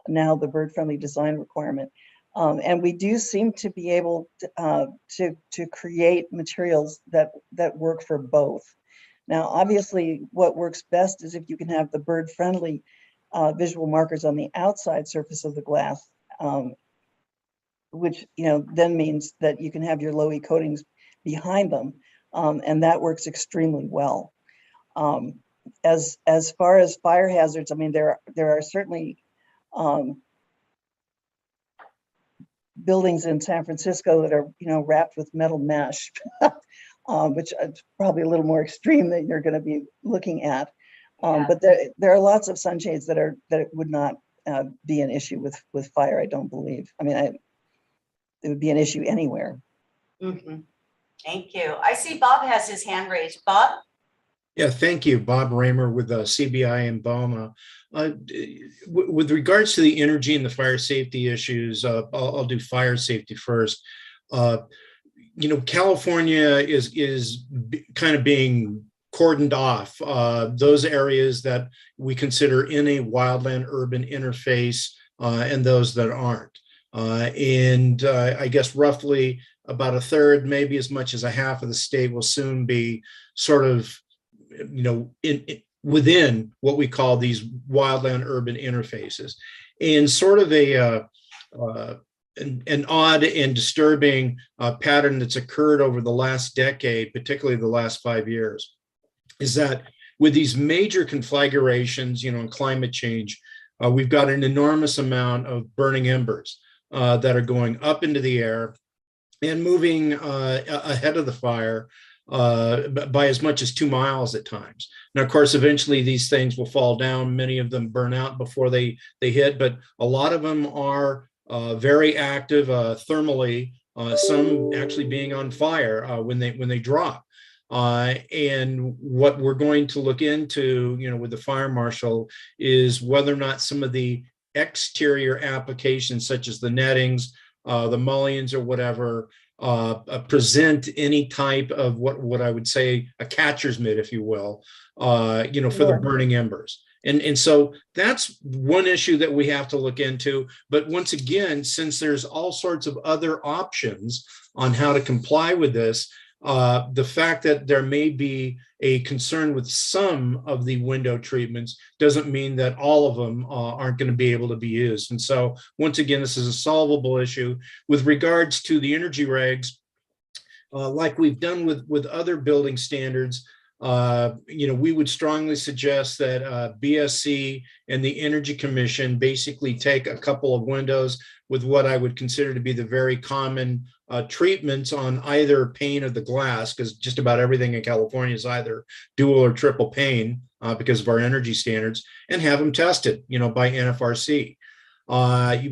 now the bird-friendly design requirement. And we do seem to be able to create materials that work for both. Now, obviously, what works best is if you can have the bird-friendly visual markers on the outside surface of the glass, which, you know, then means that you can have your low-E coatings behind them, and that works extremely well. As far as fire hazards, I mean, there are certainly buildings in San Francisco that are, you know, wrapped with metal mesh, which is probably a little more extreme than you're going to be looking at. But there are lots of sunshades that would not be an issue with fire, I don't believe. I mean, it would be an issue anywhere. Mm-hmm. Thank you. I see Bob has his hand raised. Bob? Yeah, thank you. Bob Raymer with CBI in BOMA. With regards to the energy and the fire safety issues, I'll do fire safety first. You know, California is kind of being cordoned off, those areas that we consider in a wildland urban interface and those that aren't. I guess roughly about a third, maybe as much as a half of the state will soon be sort of, you know, within what we call these wildland urban interfaces. And sort of an odd and disturbing pattern that's occurred over the last decade, particularly the last 5 years, is that with these major conflagrations, you know, in climate change, we've got an enormous amount of burning embers that are going up into the air and moving ahead of the fire by as much as 2 miles at times. Now, of course, eventually these things will fall down. Many of them burn out before they hit, but a lot of them are very active thermally, some actually being on fire when they drop. And what we're going to look into, you know, with the fire marshal is whether or not some of the exterior applications, such as the nettings, the mullions or whatever, present any type of what I would say a catcher's mitt, if you will, you know, for the burning embers. And so that's one issue that we have to look into. But once again, since there's all sorts of other options on how to comply with this, the fact that there may be a concern with some of the window treatments doesn't mean that all of them aren't going to be able to be used. And so once again, this is a solvable issue. With regards to the energy regs, like we've done with other building standards, we would strongly suggest that BSC and the Energy Commission basically take a couple of windows with what I would consider to be the very common treatments on either pane of the glass, because just about everything in California is either dual or triple pane because of our energy standards, and have them tested, by NFRC.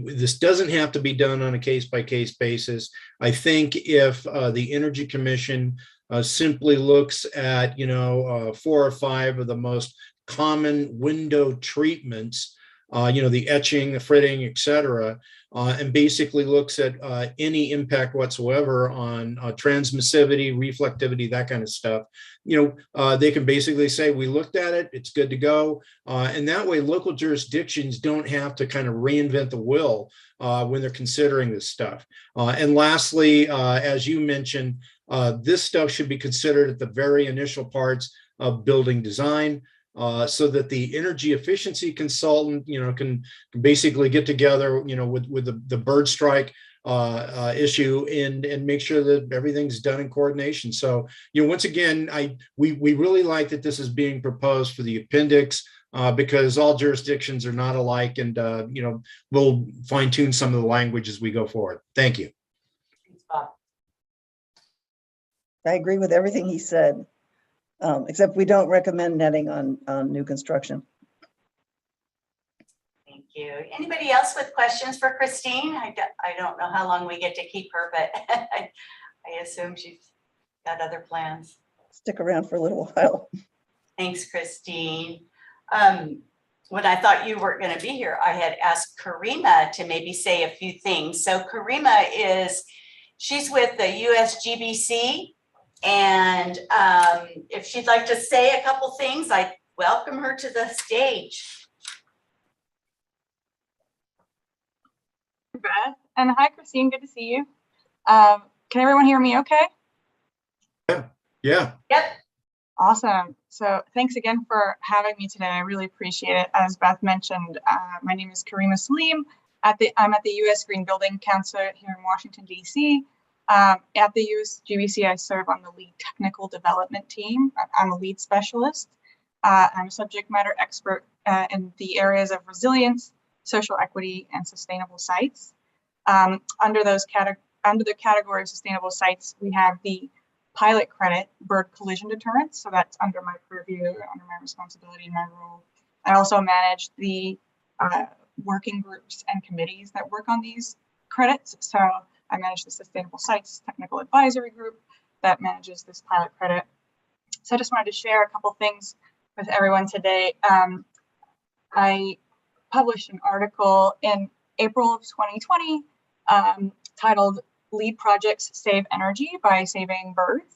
This doesn't have to be done on a case-by-case basis. I think if the Energy Commission simply looks at, 4 or 5 of the most common window treatments, the etching, the fritting, et cetera, and basically looks at any impact whatsoever on transmissivity, reflectivity, that kind of stuff, they can basically say, we looked at it, it's good to go. And that way local jurisdictions don't have to kind of reinvent the wheel when they're considering this stuff. And lastly, as you mentioned, this stuff should be considered at the very initial parts of building design. So that the energy efficiency consultant, can basically get together, with the bird strike issue and make sure that everything's done in coordination. So, once again, we really like that this is being proposed for the appendix because all jurisdictions are not alike, and we'll fine tune some of the language as we go forward. Thank you. I agree with everything he said. Except we don't recommend netting on new construction. Thank you. Anybody else with questions for Christine? I don't know how long we get to keep her, but I assume she's got other plans. Stick around for a little while. Thanks, Christine. When I thought you weren't going to be here, I had asked Karima to maybe say a few things. So Karima she's with the USGBC. And if she'd like to say a couple things, I welcome her to the stage. Beth, and hi, Christine, good to see you. Can everyone hear me okay? Yeah. Yep. Awesome. So thanks again for having me today. I really appreciate it. As Beth mentioned, my name is Karima Salim. I'm at the U.S. Green Building Council here in Washington, D.C. At the USGBC, I serve on the lead technical development team. I'm a lead specialist. I'm a subject matter expert in the areas of resilience, social equity, and sustainable sites. Under the category of sustainable sites, we have the pilot credit, bird collision deterrence. So that's under my purview, under my responsibility and my role. I also manage the working groups and committees that work on these credits. So I manage the Sustainable Sites Technical Advisory Group that manages this pilot credit. So I just wanted to share a couple things with everyone today. I published an article in April of 2020 titled Lead Projects Save Energy by Saving Birds.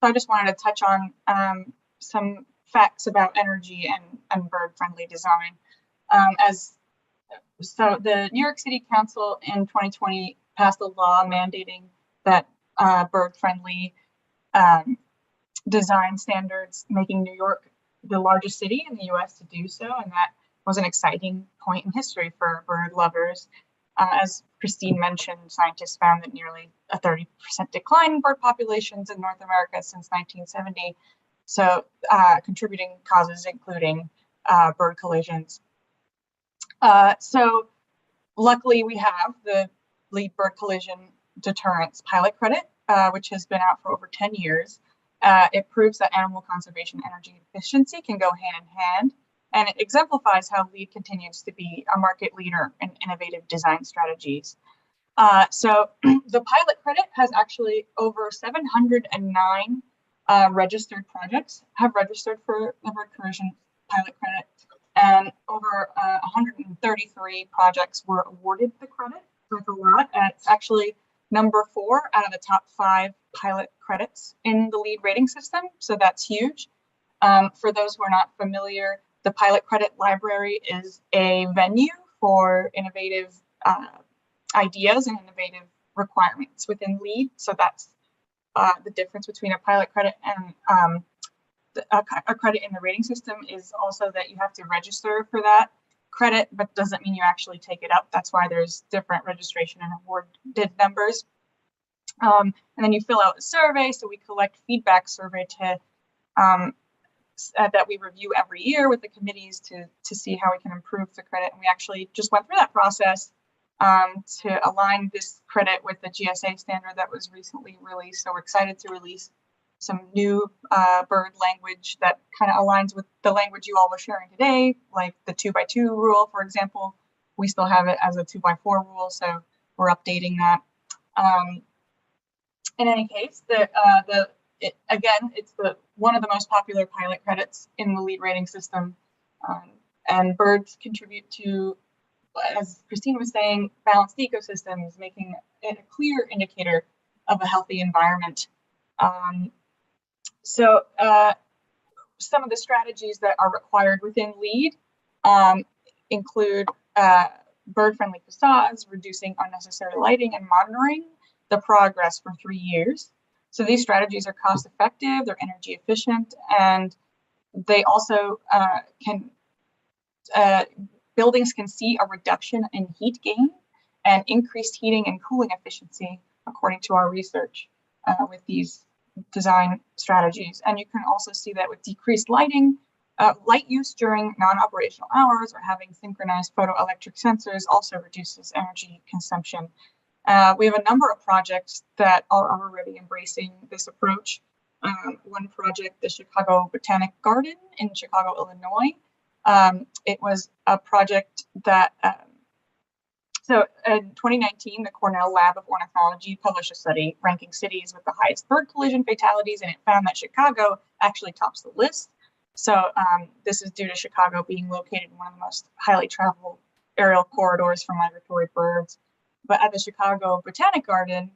So I just wanted to touch on some facts about energy and bird-friendly design. So the New York City Council in 2020 passed a law mandating that bird-friendly design standards, making New York the largest city in the US to do so. And that was an exciting point in history for bird lovers. As Christine mentioned, scientists found that nearly a 30% decline in bird populations in North America since 1970. So contributing causes including bird collisions. So luckily we have the Lead Bird Collision Deterrence Pilot Credit, which has been out for over 10 years. It proves that animal conservation energy efficiency can go hand in hand, and it exemplifies how LEED continues to be a market leader in innovative design strategies. So the pilot credit has actually over 709 registered projects have registered for the bird collision pilot credit, and over 133 projects were awarded the credit. So it's a lot. It's actually number 4 out of the top 5 pilot credits in the LEED rating system. So that's huge. For those who are not familiar, the pilot credit library is a venue for innovative ideas and innovative requirements within LEED. So that's the difference between a pilot credit and a credit in the rating system is also that you have to register for that credit, but doesn't mean you actually take it up. That's why there's different registration and awarded numbers. And then you fill out a survey. So we collect feedback survey to that we review every year with the committees to see how we can improve the credit. And we actually just went through that process to align this credit with the GSA standard that was recently released. So we're excited to release some new bird language that kind of aligns with the language you all were sharing today, like the 2x2 rule, for example. We still have it as a 2x4 rule, so we're updating that. In any case, it's one of the most popular pilot credits in the LEED rating system, and birds contribute to, as Christine was saying, balanced ecosystems, making it a clear indicator of a healthy environment. So some of the strategies that are required within LEED include bird-friendly facades, reducing unnecessary lighting, and monitoring the progress for 3 years. So these strategies are cost-effective, they're energy efficient, and they also buildings can see a reduction in heat gain and increased heating and cooling efficiency, according to our research with these design strategies. And you can also see that with decreased lighting, light use during non-operational hours or having synchronized photoelectric sensors also reduces energy consumption. We have a number of projects that are already embracing this approach. One project, the Chicago Botanic Garden in Chicago, Illinois. It was a project that, so in 2019, the Cornell Lab of Ornithology published a study ranking cities with the highest bird collision fatalities, and it found that Chicago actually tops the list. So this is due to Chicago being located in one of the most highly traveled aerial corridors for migratory birds. But at the Chicago Botanic Garden,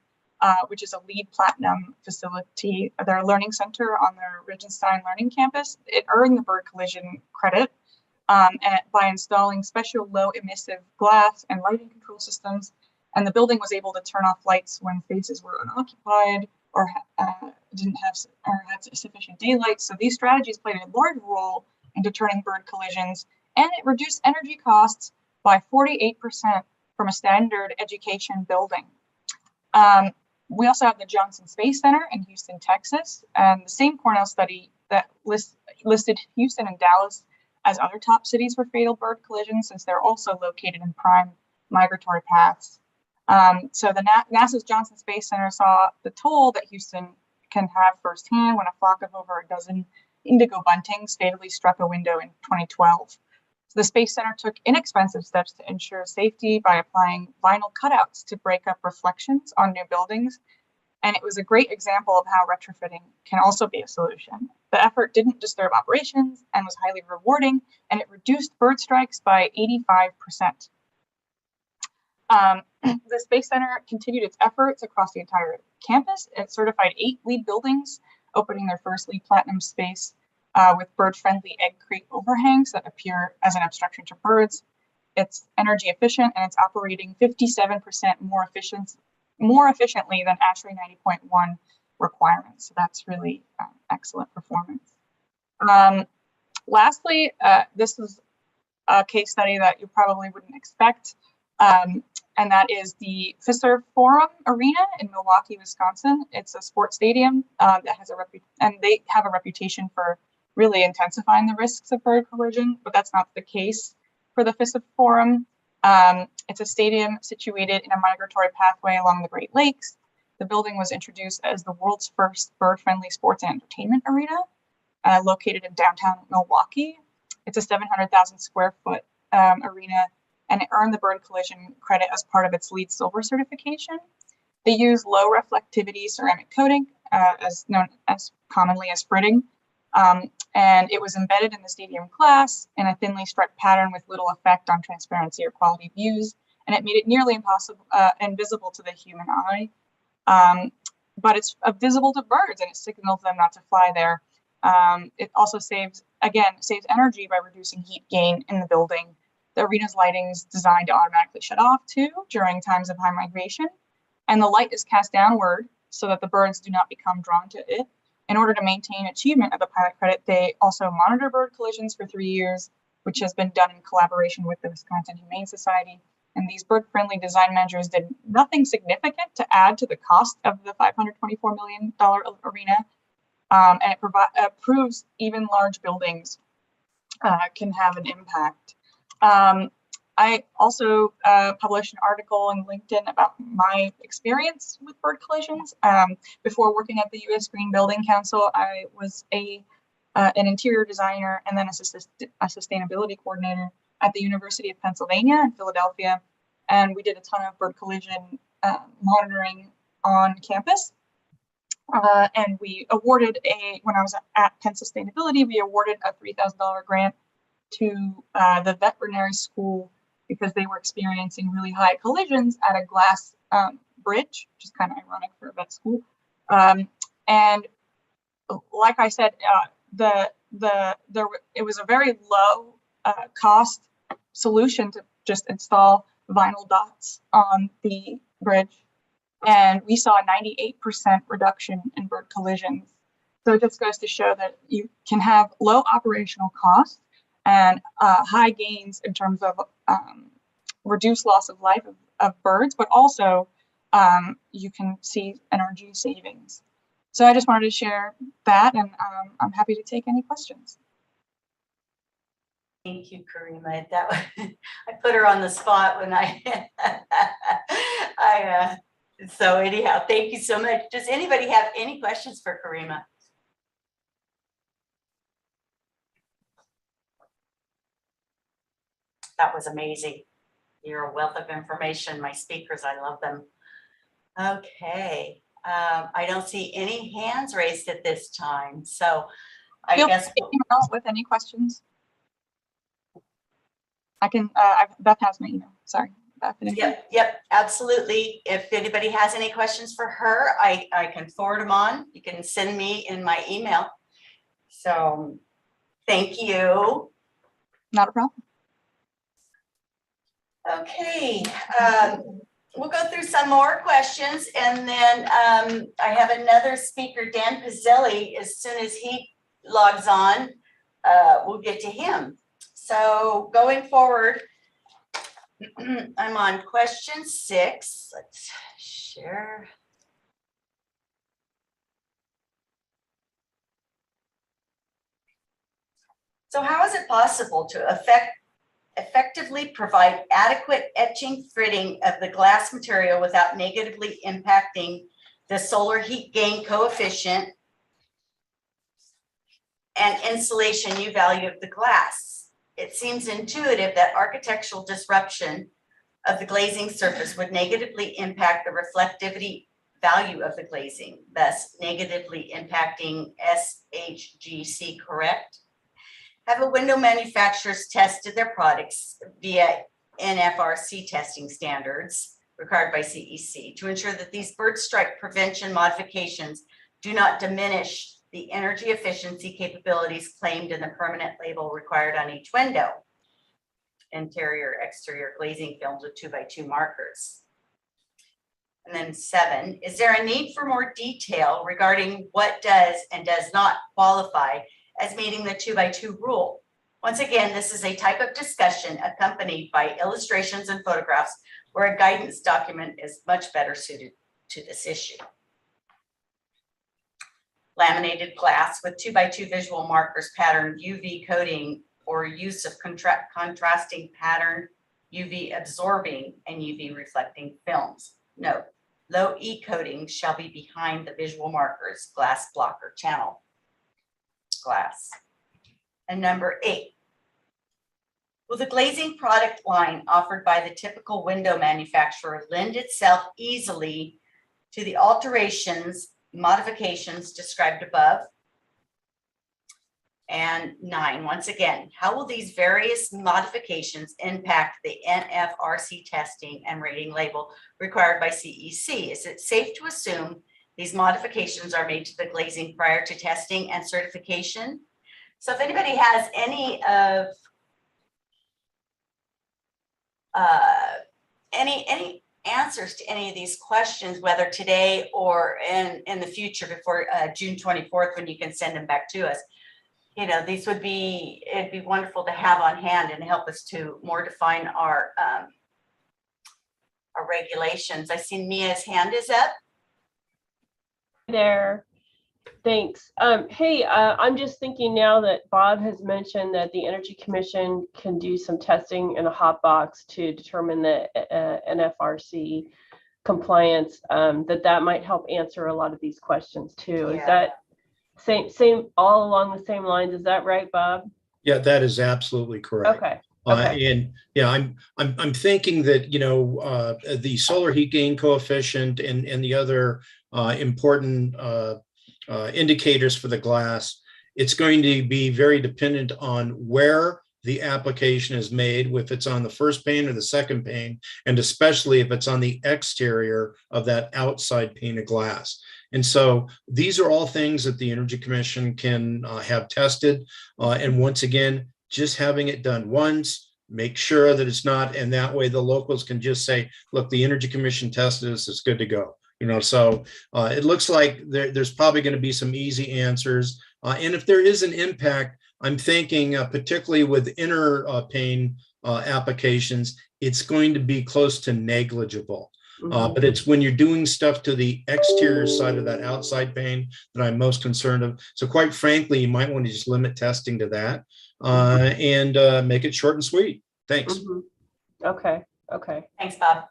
which is a LEED Platinum facility, their learning center on their Regenstein Learning Campus, it earned the bird collision credit by installing special low emissive glass and lighting control systems. And the building was able to turn off lights when spaces were unoccupied or didn't have or had sufficient daylight. So these strategies played a large role in deterring bird collisions, and it reduced energy costs by 48% from a standard education building. We also have the Johnson Space Center in Houston, Texas, and the same Cornell study that listed Houston and Dallas as other top cities for fatal bird collisions, since they're also located in prime migratory paths. So the NASA's Johnson Space Center saw the toll that Houston can have firsthand when a flock of over a dozen indigo buntings fatally struck a window in 2012. So the Space Center took inexpensive steps to ensure safety by applying vinyl cutouts to break up reflections on new buildings. And it was a great example of how retrofitting can also be a solution. The effort didn't disturb operations and was highly rewarding, and it reduced bird strikes by 85%. The Space Center continued its efforts across the entire campus. It certified 8 LEED buildings, opening their first LEED Platinum space with bird-friendly egg crate overhangs that appear as an obstruction to birds. It's energy efficient, and it's operating 57% more efficiently than ASHRAE 90.1 requirements. So that's really excellent performance. Lastly, this is a case study that you probably wouldn't expect. And that is the Fisser Forum Arena in Milwaukee, Wisconsin. It's a sports stadium that has and they have a reputation for really intensifying the risks of bird collision, but that's not the case for the Fisser Forum. It's a stadium situated in a migratory pathway along the Great Lakes. The building was introduced as the world's first bird-friendly sports and entertainment arena, located in downtown Milwaukee. It's a 700,000 square foot arena, and it earned the bird collision credit as part of its LEED Silver certification. They use low reflectivity ceramic coating, as known as commonly as fridding, and it was embedded in the stadium glass in a thinly striped pattern with little effect on transparency or quality views, and it made it nearly invisible to the human eye. But it's visible to birds, and it signals them not to fly there. It also saves energy by reducing heat gain in the building. The arena's lighting is designed to automatically shut off too during times of high migration, and the light is cast downward so that the birds do not become drawn to it In order to maintain achievement of the pilot credit, they also monitor bird collisions for 3 years, which has been done in collaboration with the Wisconsin Humane Society. And these bird-friendly design measures did nothing significant to add to the cost of the $524 million arena. And it proves even large buildings can have an impact. I also published an article on LinkedIn about my experience with bird collisions. Before working at the U.S. Green Building Council, I was an interior designer and then a sustainability coordinator at the University of Pennsylvania in Philadelphia. And we did a ton of bird collision monitoring on campus. And we awarded when I was at Penn Sustainability, we awarded a $3,000 grant to the veterinary school because they were experiencing really high collisions at a glass bridge, which is kind of ironic for a vet school. And like I said, it was a very low cost solution to just install vinyl dots on the bridge. And we saw a 98% reduction in bird collisions. So it just goes to show that you can have low operational costs and high gains in terms of reduced loss of life of birds, but also you can see energy savings. So I just wanted to share that, and I'm happy to take any questions. Thank you, Karima. I put her on the spot when so anyhow, thank you so much. Does anybody have any questions for Karima? That was amazing. You're a wealth of information. My speakers, I love them. Okay. I don't see any hands raised at this time. So I guess with any questions. I can, Beth has my email. Sorry. Yep, absolutely. If anybody has any questions for her, I can forward them on. You can send me in my email. So thank you. Not a problem. Okay, we'll go through some more questions, and then I have another speaker, Dan Pizzelli. As soon as he logs on, we'll get to him. So going forward, I'm on question 6. Let's share. So how is it possible to effectively provide adequate etching threading of the glass material without negatively impacting the solar heat gain coefficient and insulation U value of the glass? It seems intuitive that architectural disruption of the glazing surface would negatively impact the reflectivity value of the glazing, thus negatively impacting SHGC, correct? Have the window manufacturers tested their products via NFRC testing standards required by CEC to ensure that these bird strike prevention modifications do not diminish the energy efficiency capabilities claimed in the permanent label required on each window? Interior, exterior glazing films with 2x2 markers. And then 7, is there a need for more detail regarding what does and does not qualify as meeting the 2x2 rule? Once again, this is a type of discussion accompanied by illustrations and photographs where a guidance document is much better suited to this issue. Laminated glass with 2x2 visual markers pattern UV coating or use of contrasting pattern UV absorbing and UV reflecting films. Note, low E coating shall be behind the visual markers, glass blocker channel glass. And number 8, will the glazing product line offered by the typical window manufacturer lend itself easily to the modifications described above? And 9, once again, how will these various modifications impact the NFRC testing and rating label required by CEC? Is it safe to assume these modifications are made to the glazing prior to testing and certification? So if anybody has any answers to any of these questions, whether today or in the future before June 24th, when you can send them back to us. You know, these would be, it'd be wonderful to have on hand and help us to more define our regulations. I see Mia's hand is up. There. Thanks. Hey, I'm just thinking now that Bob has mentioned that the Energy Commission can do some testing in a hot box to determine the NFRC compliance, that might help answer a lot of these questions too. Is that same all along the same lines? Is that right, Bob? Yeah, that is absolutely correct. Okay. And yeah, I'm thinking that, you know, the solar heat gain coefficient and the other important indicators for the glass, it's going to be very dependent on where the application is made, if it's on the first pane or the second pane, and especially if it's on the exterior of that outside pane of glass. And so these are all things that the Energy Commission can have tested. And once again, just having it done once, make sure that it's not, and that way the locals can just say, look, the Energy Commission tested us, it's good to go. You know, so it looks like there's probably going to be some easy answers. And if there is an impact, I'm thinking particularly with inner pane applications, it's going to be close to negligible. But it's when you're doing stuff to the exterior side of that outside pane that I'm most concerned of. So quite frankly, you might want to just limit testing to that and make it short and sweet. Thanks. Okay. Thanks, Bob.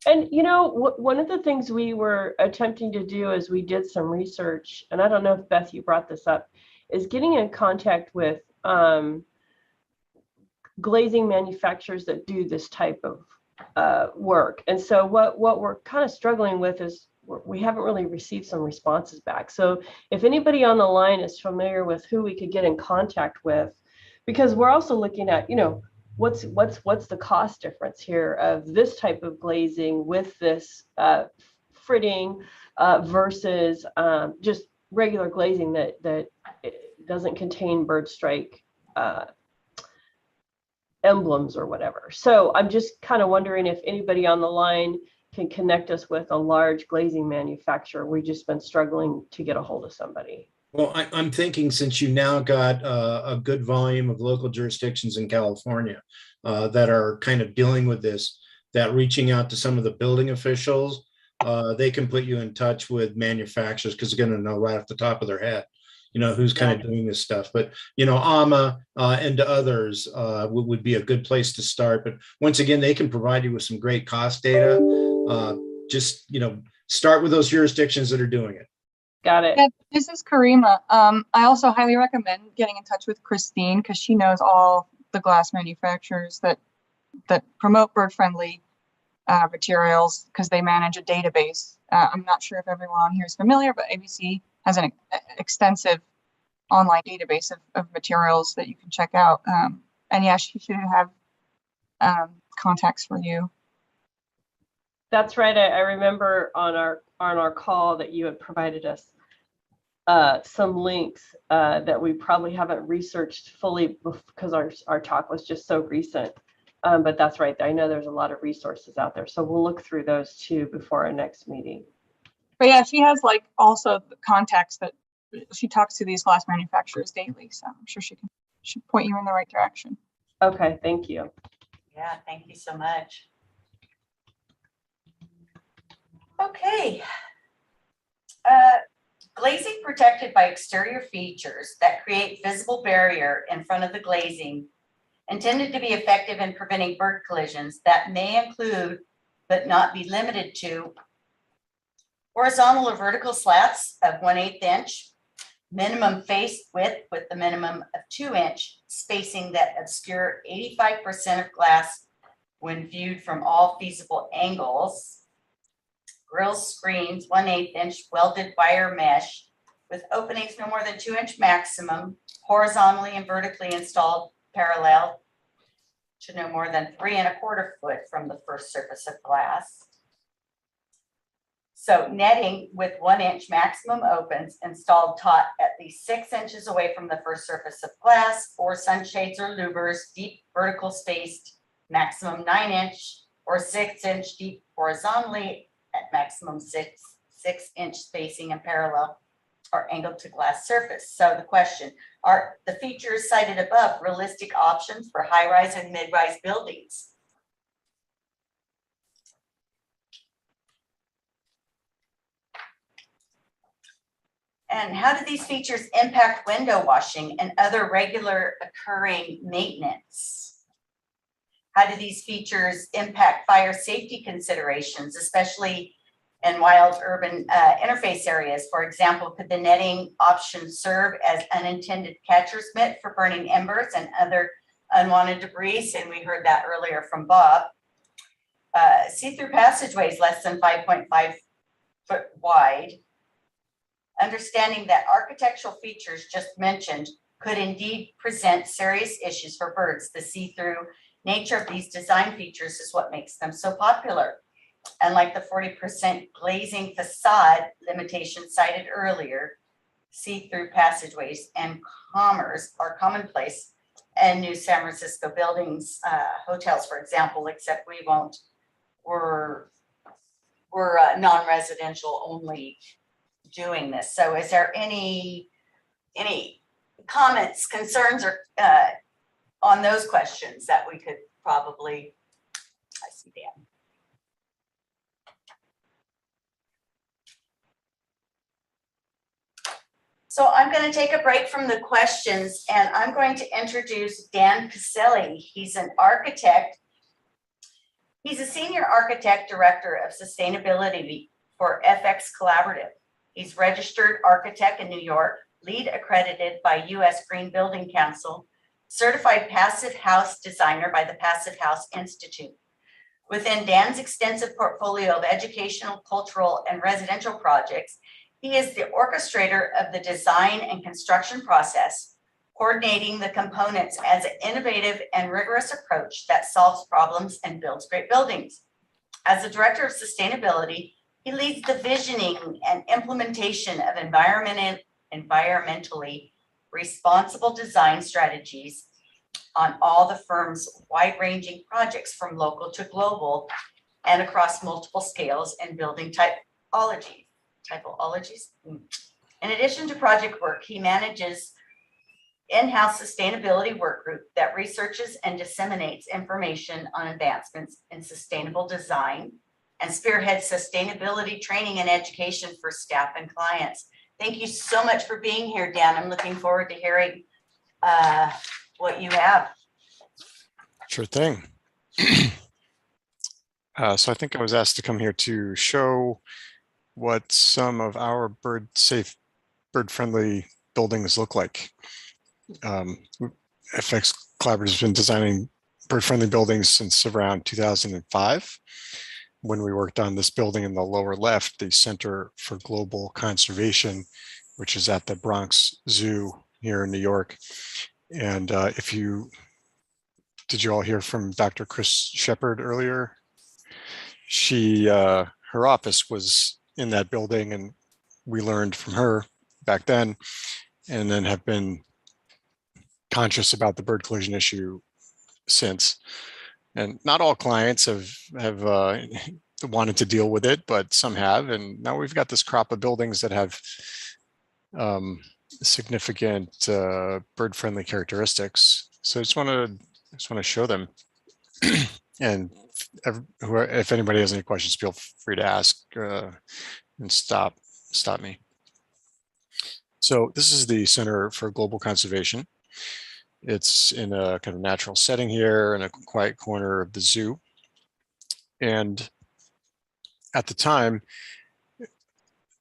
And you know, one of the things we were attempting to do as we did some research, and I don't know if Beth, you brought this up, is getting in contact with glazing manufacturers that do this type of work. And so what we're kind of struggling with is we haven't really received some responses back. So if anybody on the line is familiar with who we could get in contact with, because we're also looking at, you know, what's the cost difference here of this type of glazing with this fritting versus just regular glazing that doesn't contain bird strike emblems or whatever. So I'm just kind of wondering if anybody on the line can connect us with a large glazing manufacturer. We've just been struggling to get a hold of somebody. Well, I'm thinking since you now got a good volume of local jurisdictions in California that are kind of dealing with this, that reaching out to some of the building officials, they can put you in touch with manufacturers because they're going to know right off the top of their head, you know, who's kind of doing this stuff. But, you know, AMA and to others would be a good place to start. But once again, they can provide you with some great cost data. Just, you know, start with those jurisdictions that are doing it. Got it. Yeah, this is Karima. I also highly recommend getting in touch with Christine because she knows all the glass manufacturers that promote bird-friendly materials because they manage a database. I'm not sure if everyone on here is familiar, but ABC has an extensive online database of materials that you can check out. And yeah, she should have contacts for you. That's right. I remember on our call that you had provided us some links that we probably haven't researched fully because our talk was just so recent. But that's right. I know there's a lot of resources out there. So we'll look through those too before our next meeting. But yeah, she has like also the contacts that she talks to these glass manufacturers daily. So I'm sure she should point you in the right direction. Okay, thank you. Yeah, thank you so much. Okay. Glazing protected by exterior features that create visible barrier in front of the glazing, intended to be effective in preventing bird collisions that may include, but not be limited to, horizontal or vertical slats of 1/8 inch, minimum face width with the minimum of 2-inch spacing that obscure 85% of glass when viewed from all feasible angles. Grille screens, 1/8 inch welded wire mesh with openings no more than 2-inch maximum, horizontally and vertically installed parallel to no more than 3 1/4 foot from the first surface of glass. So netting with 1-inch maximum opens installed taut at least 6 inches away from the first surface of glass, or sunshades or louvers, deep vertical spaced, maximum 9-inch or 6-inch deep horizontally at maximum 6-inch spacing and parallel or angled to glass surface. So the question, are the features cited above realistic options for high-rise and mid-rise buildings? And how do these features impact window washing and other regular occurring maintenance? How do these features impact fire safety considerations, especially in wild urban interface areas? For example, could the netting option serve as unintended catcher's mitt for burning embers and other unwanted debris? And we heard that earlier from Bob. See-through passageways less than 5.5 foot wide. Understanding that architectural features just mentioned could indeed present serious issues for birds. The see-through nature of these design features is what makes them so popular. Unlike the 40% glazing facade limitation cited earlier, see-through passageways and commerce are commonplace in new San Francisco buildings, hotels, for example, except we're non-residential only doing this. So is there any comments, concerns, or on those questions that we could probably, I see Dan. So I'm going to take a break from the questions and I'm going to introduce Dan Caselli. He's an architect. He's a senior architect director of sustainability for FX Collaborative. He's registered architect in New York, LEED accredited by U.S. Green Building Council, certified passive house designer by the Passive House Institute. Within Dan's extensive portfolio of educational, cultural, and residential projects, he is the orchestrator of the design and construction process, coordinating the components as an innovative and rigorous approach that solves problems and builds great buildings. As the director of sustainability, he leads the visioning and implementation of environmentally responsible design strategies on all the firm's wide-ranging projects from local to global and across multiple scales and building typologies. In addition to project work, he manages in-house sustainability work group that researches and disseminates information on advancements in sustainable design and spearheads sustainability training and education for staff and clients. Thank you so much for being here, Dan. I'm looking forward to hearing what you have. Sure thing. So I think I was asked to come here to show what some of our bird-safe, bird-friendly buildings look like. FX Collaborative has been designing bird-friendly buildings since around 2005. When we worked on this building in the lower left, the Center for Global Conservation, which is at the Bronx Zoo here in New York. And did you all hear from Dr. Chris Shepard earlier? Her office was in that building, and we learned from her back then, and then have been conscious about the bird collision issue since. And not all clients have wanted to deal with it, but some have. And now we've got this crop of buildings that have significant bird-friendly characteristics. So I just want to show them. And if anybody has any questions, feel free to ask and stop me. So this is the Center for Global Conservation. It's in a kind of natural setting here in a quiet corner of the zoo. And at the time,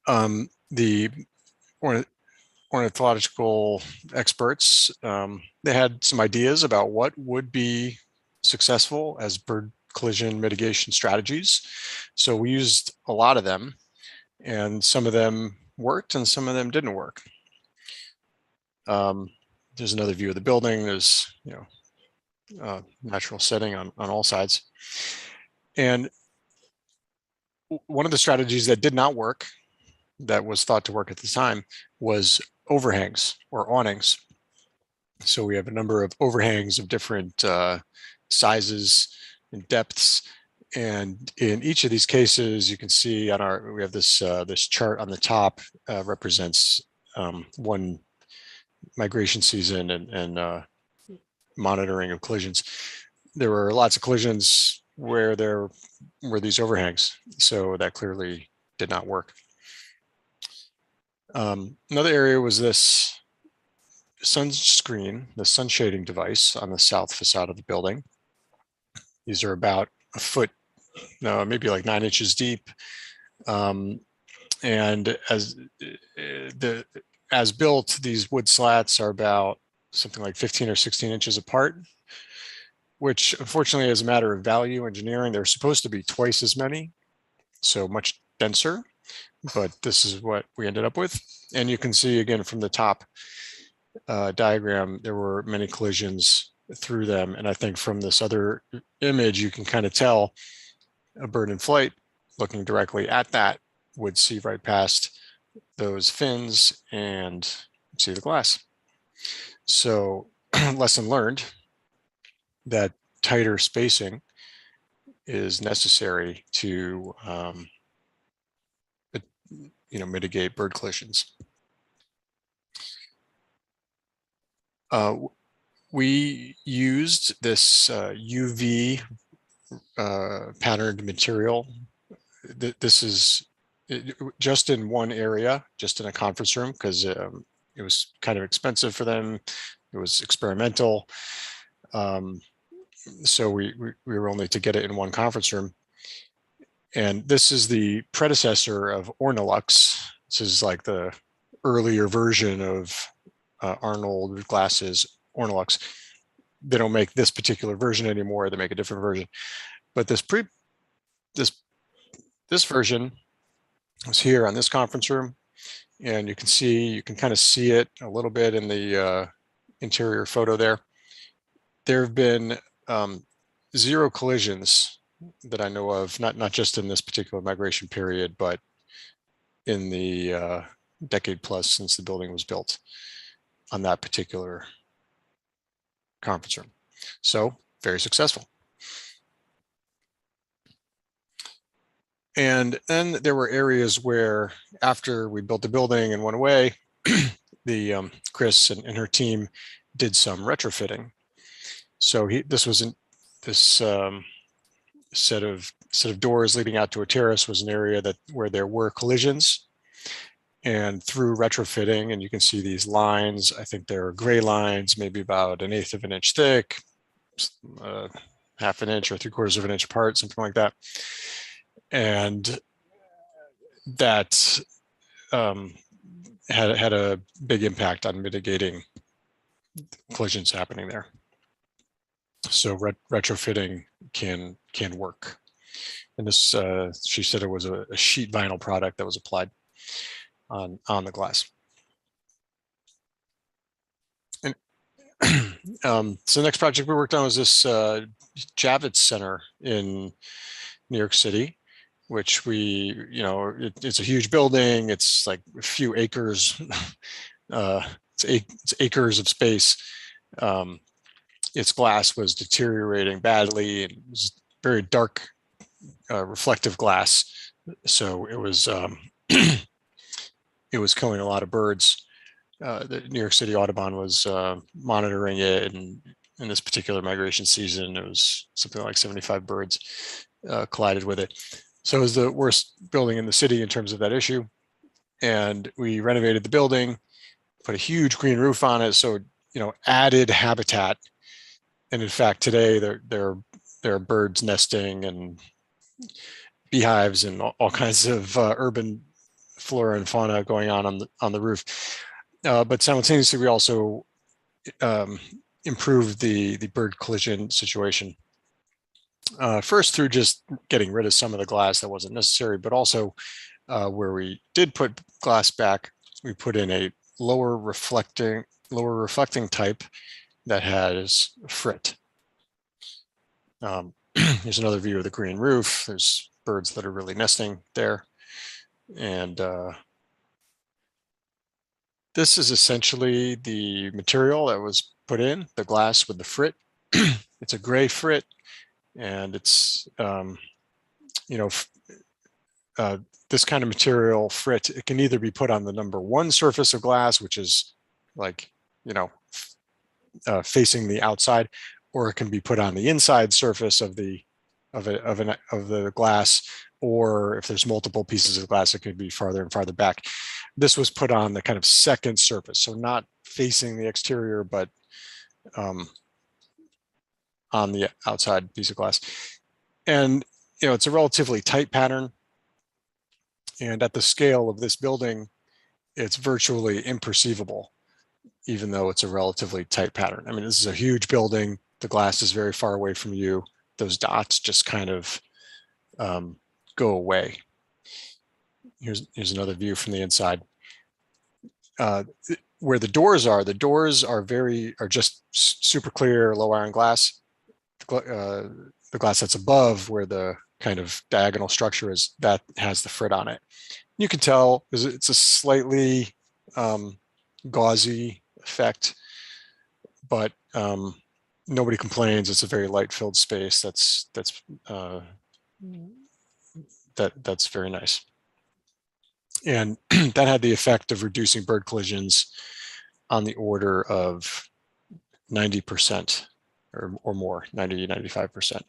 the ornithological experts, they had some ideas about what would be successful as bird collision mitigation strategies. So we used a lot of them, and some of them worked and some of them didn't work. There's another view of the building. There's, natural setting on all sides. And one of the strategies that did not work, that was thought to work at the time, was overhangs or awnings. So we have a number of overhangs of different sizes and depths, And in each of these cases, you can see on our, we have this this chart on the top represents one migration season and monitoring of collisions. There were lots of collisions where there were these overhangs, so that clearly did not work. Another area was this sun screen, the sun shading device on the south facade of the building. These are about a foot, no, maybe like 9 inches deep. And as built, these wood slats are about something like 15 or 16 inches apart, which unfortunately, as a matter of value engineering, they're supposed to be twice as many, so much denser, but this is what we ended up with. And you can see again from the top diagram, there were many collisions through them. And I think from this other image, you can kind of tell a bird in flight looking directly at that would see right past those fins and see the glass. So lesson learned that tighter spacing is necessary to mitigate bird collisions. We used this UV patterned material. This is just in one area, just in a conference room, because it was kind of expensive for them. It was experimental. So we were only to get it in one conference room. And this is the predecessor of Ornolux. This is like the earlier version of Arnold glasses, Ornolux. They don't make this particular version anymore. They make a different version. But this version was here on this conference room, and you can kind of see it a little bit in the interior photo there. There have been 0 collisions that I know of, not just in this particular migration period, but in the decade plus since the building was built on that particular conference room. So very successful. And then there were areas where after we built the building and went away, the Chris and her team did some retrofitting. So this set of doors leading out to a terrace was an area where there were collisions. And through retrofitting, and you can see these lines, I think there are gray lines, maybe about 1/8 of an inch thick, 1/2 inch or 3/4 of an inch apart, something like that. And that had a big impact on mitigating collisions happening there. So retrofitting can work. And this, she said it was a sheet vinyl product that was applied on the glass. And so the next project we worked on was this Javits Center in New York City, which it's a huge building. It's like a few acres. It's acres of space. Its glass was deteriorating badly. It was very dark, reflective glass. So it was it was killing a lot of birds. The New York City Audubon was monitoring it, and in this particular migration season, it was something like 75 birds collided with it. So it was the worst building in the city in terms of that issue. And we renovated the building, put a huge green roof on it, so added habitat. And in fact, today there are birds nesting and beehives and all kinds of urban flora and fauna going on the roof. But simultaneously, we also improved the bird collision situation. First through just getting rid of some of the glass that wasn't necessary, but also where we did put glass back, we put in a lower reflecting type that has frit. Here's another view of the green roof. There's birds that are really nesting there. And this is essentially the material that was put in, the glass with the frit. It's a gray frit, and it's this kind of material, frit, it can either be put on the number 1 surface of glass, which is like, facing the outside, or it can be put on the inside surface of the glass, or if there's multiple pieces of glass, it could be farther and farther back. This was put on the kind of second surface, so not facing the exterior, but on the outside piece of glass. And it's a relatively tight pattern. And at the scale of this building, it's virtually imperceivable, even though it's a relatively tight pattern. I mean, this is a huge building. The glass is very far away from you. Those dots just kind of go away. Here's another view from the inside. Where the doors are just super clear low iron glass. The glass that's above where the kind of diagonal structure is, that has the frit on it. You can tell it's a slightly gauzy effect, but nobody complains. It's a very light filled space. That's very nice. And that had the effect of reducing bird collisions on the order of 90% or more, 90, 95%.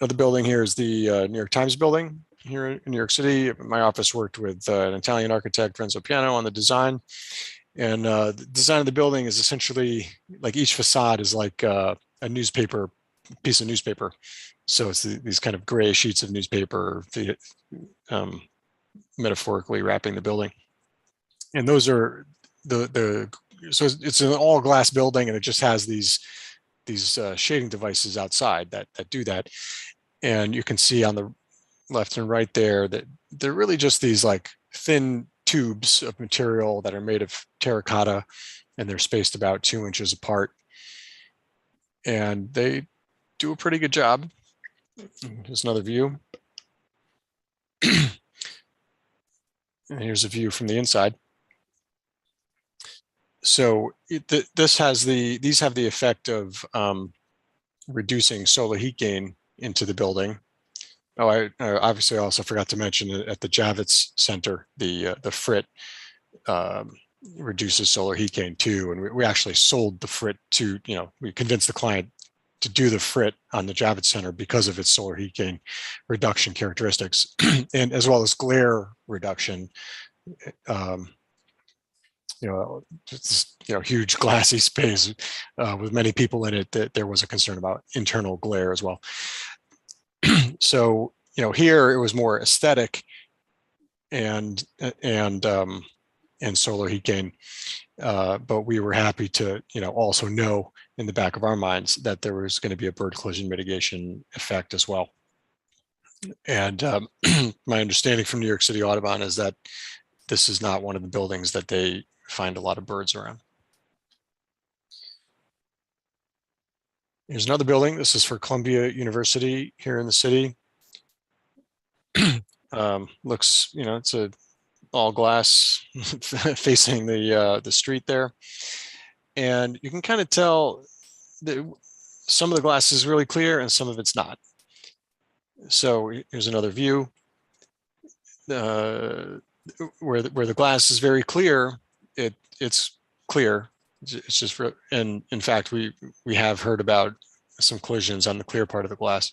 Another building here is the New York Times building here in New York City. My office worked with an Italian architect, Renzo Piano, on the design. And the design of the building is essentially like each facade is like a newspaper, piece of newspaper. So it's these kind of gray sheets of newspaper, metaphorically wrapping the building. And those are so it's an all glass building, and it just has these shading devices outside that do that. And you can see on the left and right there that they're really just these like thin tubes of material that are made of terracotta, and they're spaced about 2 inches apart. And they do a pretty good job. Here's another view. And here's a view from the inside. So these have the effect of reducing solar heat gain into the building. Oh, I obviously also forgot to mention at the Javits Center, the frit reduces solar heat gain too. And we actually sold the frit to, we convinced the client to do the frit on the Javits Center because of its solar heat gain reduction characteristics, and as well as glare reduction. Huge glassy space with many people in it, that there was a concern about internal glare as well. So, here it was more aesthetic and solar heat gain, but we were happy to, also know in the back of our minds that there was going to be a bird collision mitigation effect as well. And my understanding from New York City Audubon is that this is not one of the buildings that they find a lot of birds around. Here's another building. This is for Columbia University here in the city. Looks, it's a all glass facing the street there. And you can kind of tell that some of the glass is really clear and some of it's not. So here's another view where the glass is very clear. It's clear. It's just, and in fact, we have heard about some collisions on the clear part of the glass.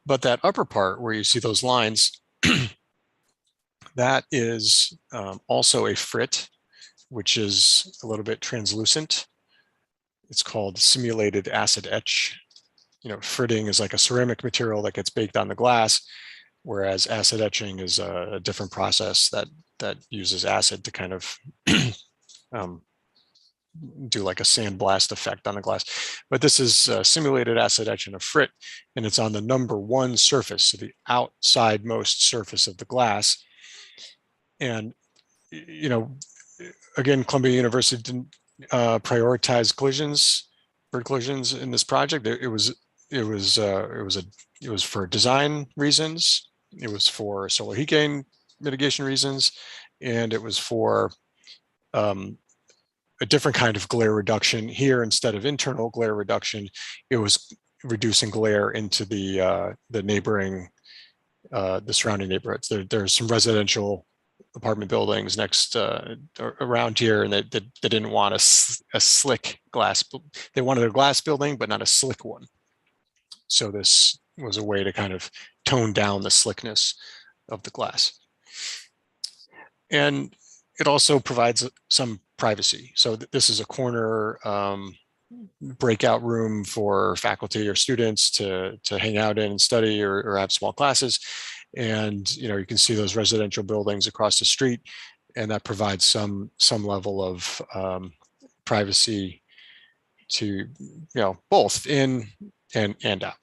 But that upper part where you see those lines, that is also a frit, which is a little bit translucent. It's called simulated acid etch. Fritting is like a ceramic material that gets baked on the glass, whereas acid etching is a different process that uses acid to kind of do like a sandblast effect on the glass. But this is simulated acid etch in a frit, and it's on the number 1 surface, so the outside most surface of the glass. And, again, Columbia University didn't prioritize bird collisions in this project. It was for design reasons. It was for solar heat gain mitigation reasons, and it was for a different kind of glare reduction. Here, instead of internal glare reduction, it was reducing glare into the neighboring, the surrounding neighborhoods. There's some residential apartment buildings next around here, and they didn't want a slick glass. They wanted a glass building, but not a slick one. So this was a way to kind of tone down the slickness of the glass. And it also provides some privacy. So this is a corner breakout room for faculty or students to hang out in and study or have small classes. And you can see those residential buildings across the street, and that provides some level of privacy to both in and out.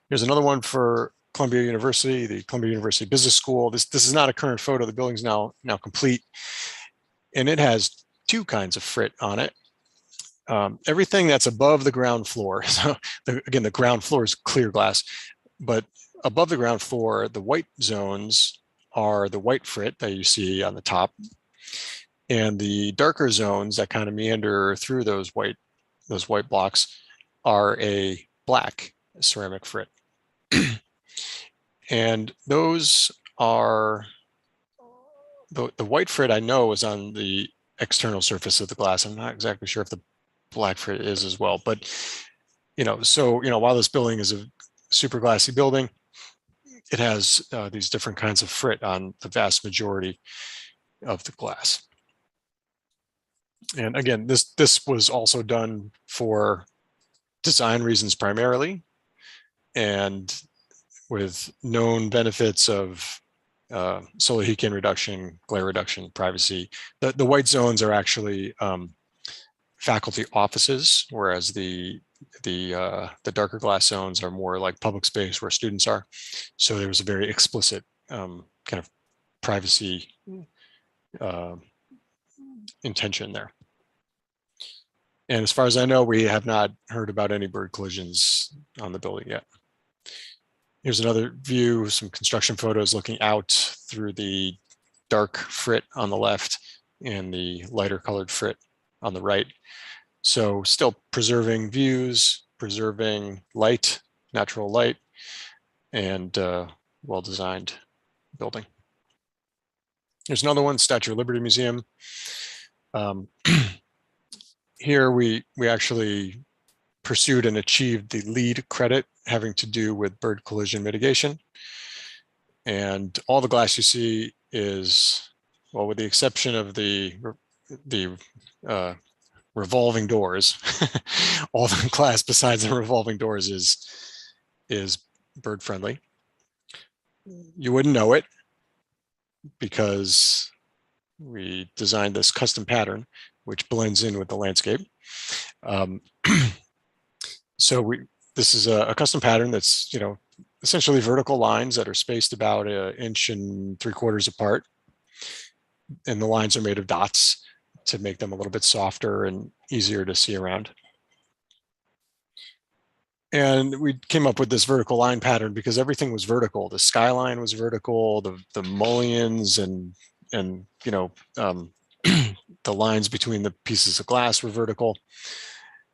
Here's another one for Columbia University, the Columbia University Business School. This is not a current photo. The building's now complete, and it has two kinds of frit on it. Everything that's above the ground floor. So again, the ground floor is clear glass, but above the ground floor, the white zones are the white frit that you see on the top, and the darker zones that kind of meander through those white blocks are a black ceramic frit. And those are the white frit I know is on the external surface of the glass. I'm not exactly sure if the black frit is as well, but while this building is a super glassy building, it has these different kinds of frit on the vast majority of the glass. And again, this was also done for design reasons primarily, and with known benefits of solar heat gain reduction, glare reduction, privacy. The white zones are actually faculty offices, whereas the darker glass zones are more like public space where students are. So there was a very explicit kind of privacy intention there. And as far as I know, we have not heard about any bird collisions on the building yet. Here's another view, some construction photos looking out through the dark frit on the left and the lighter colored frit on the right. So still preserving views, preserving light, natural light, and well-designed building. Here's another one, Statue of Liberty Museum. Here we actually pursued and achieved the lead credit having to do with bird collision mitigation. And all the glass you see is, well, with the exception of the revolving doors, all the glass besides the revolving doors is bird friendly. You wouldn't know it because we designed this custom pattern which blends in with the landscape. So this is a custom pattern that's essentially vertical lines that are spaced about 1 3/4 inches apart, and the lines are made of dots to make them a little bit softer and easier to see around. And we came up with this vertical line pattern because everything was vertical. The skyline was vertical, the mullions and the lines between the pieces of glass were vertical.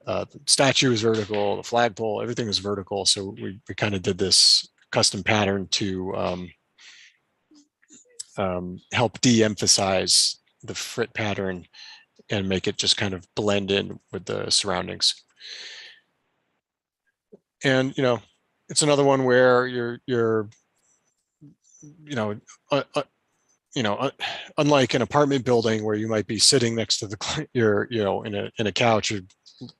The statue is vertical, the flagpole, everything was vertical. So we kind of did this custom pattern to help de-emphasize the frit pattern and make it just kind of blend in with the surroundings. And it's another one where you're unlike an apartment building where you might be sitting next to in a couch, or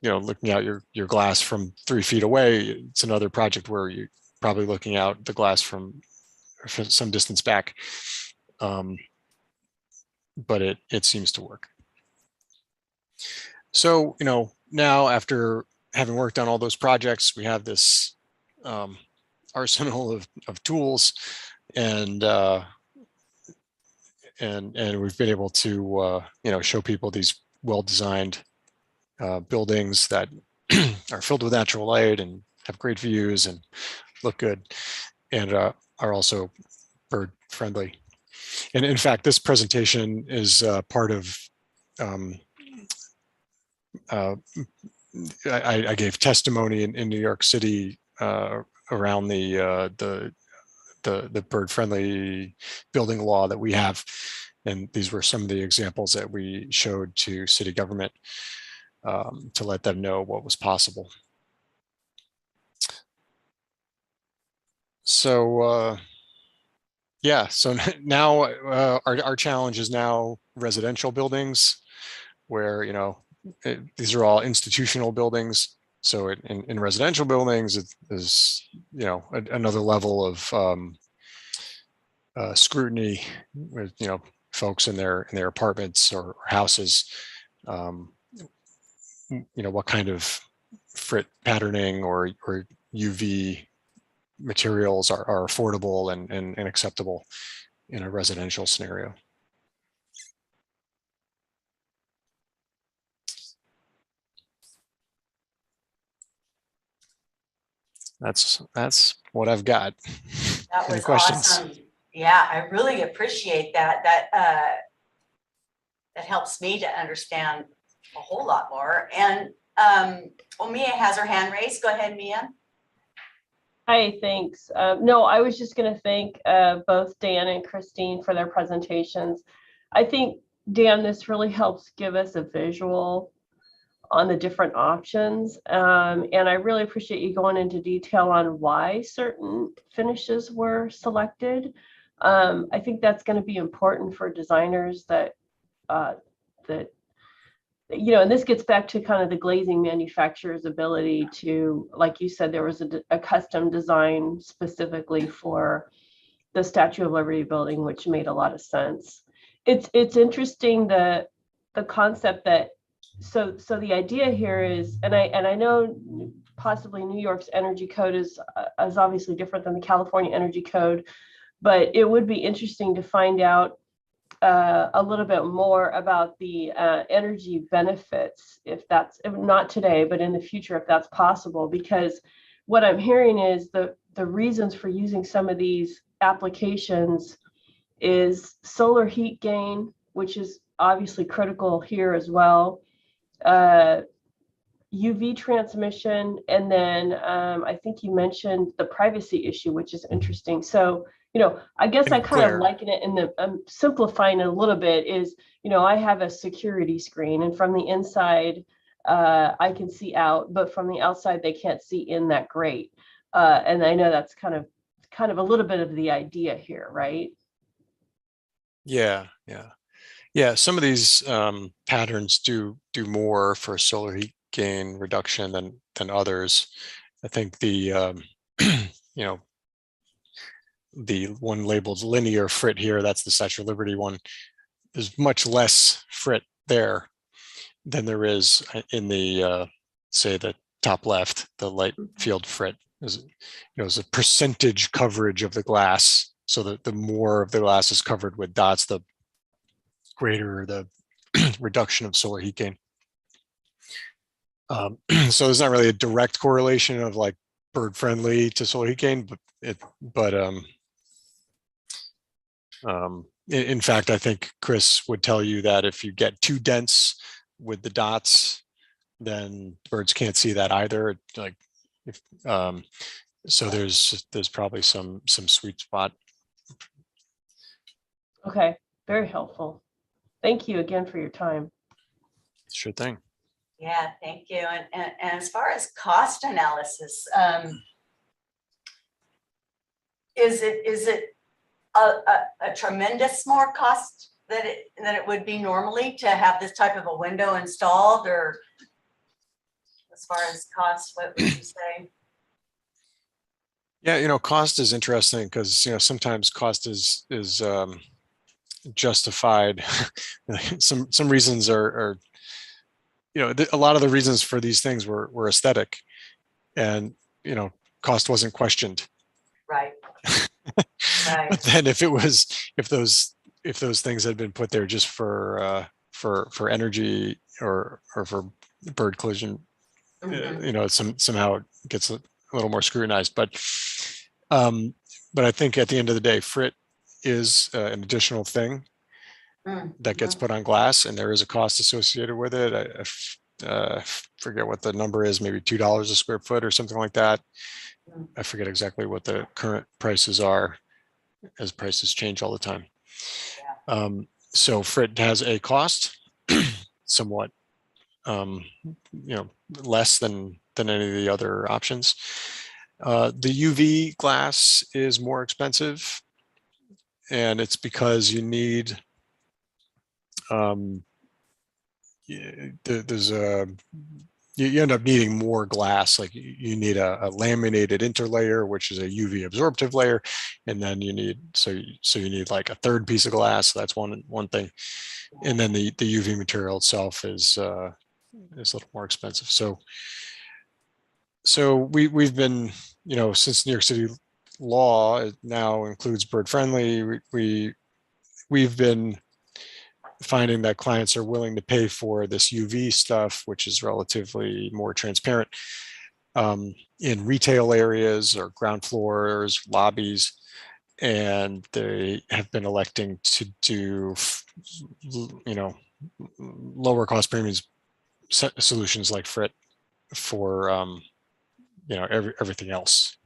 looking out your glass from 3 feet away. It's another project where you're probably looking out the glass from some distance back, but it seems to work. So now, after having worked on all those projects, we have this arsenal of tools, and we've been able to show people these well-designed buildings that are filled with natural light and have great views and look good, and are also bird friendly. And in fact, this presentation is part of, I gave testimony in New York City around the bird-friendly building law that we have. And these were some of the examples that we showed to city government to let them know what was possible. So yeah, so now our challenge is now residential buildings where, you know, these are all institutional buildings. So in residential buildings, it is, you know, another level of scrutiny with, you know, folks in their apartments or houses. You know, what kind of frit patterning or UV materials are affordable and acceptable in a residential scenario. That's what I've got. That Any was questions? awesome. Yeah, I really appreciate that. That helps me to understand a whole lot more. And well, Mia has her hand raised. Go ahead, Mia. Hi, thanks. No, I was just going to thank both Dan and Christine for their presentations. I think, Dan, this really helps give us a visual on the different options. And I really appreciate you going into detail on why certain finishes were selected. I think that's going to be important for designers that, you know, and this gets back to kind of the glazing manufacturer's ability to, like you said, there was a custom design specifically for the Statue of Liberty building, which made a lot of sense. It's interesting the concept that, so the idea here is, and I know possibly New York's energy code is obviously different than the California energy code, but it would be interesting to find out a little bit more about the energy benefits, if not today, but in the future, if that's possible. Because what I'm hearing is the reasons for using some of these applications is solar heat gain, which is obviously critical here as well, UV transmission, and then I think you mentioned the privacy issue, which is interesting. So, you know, I guess I kind of liken it in the, I'm simplifying it a little bit, is, you know, I have a security screen, and from the inside, I can see out, but from the outside, they can't see in that great. And I know that's kind of a little bit of the idea here, right? Yeah. Some of these patterns do more for solar heat gain reduction than others. I think the you know, the one labeled linear frit here, that's the Statue of Liberty one, there's much less frit there than there is in the say the top left, the light field frit is, you know, is a percentage coverage of the glass. So that the more of the glass is covered with dots, the greater the reduction of solar heat gain. So there's not really a direct correlation of like bird friendly to solar heat gain, but in fact, I think Chris would tell you that if you get too dense with the dots, then birds can't see that either. Like if so there's probably some sweet spot. Okay, very helpful. Thank you again for your time. Sure thing. Yeah, thank you. And as far as cost analysis, is it a tremendous more cost than it would be normally to have this type of a window installed, or as far as cost, what would you say? Yeah, you know, cost is interesting because, you know, sometimes cost is justified. Some reasons are, you know, a lot of the reasons for these things were aesthetic, and, you know, cost wasn't questioned. Right. Right. But then if those things had been put there just for energy or for bird collision, you know, somehow it gets a little more scrutinized. But I think at the end of the day, frit is an additional thing that gets put on glass, and there is a cost associated with it. I forget what the number is, maybe $2 a square foot or something like that. I forget exactly what the current prices are, as prices change all the time. So FRIT has a cost, somewhat, less than any of the other options. The UV glass is more expensive, and it's because you need you end up needing more glass. Like you need a laminated interlayer, which is a UV absorptive layer, and then you need you need like a third piece of glass. So that's one thing, and then the UV material itself is a little more expensive. So we've been, since New York City law now includes bird friendly, we've been finding that clients are willing to pay for this UV stuff, which is relatively more transparent, in retail areas or ground floors, lobbies, and they have been electing to do, lower cost premiums solutions like FRIT for, everything else.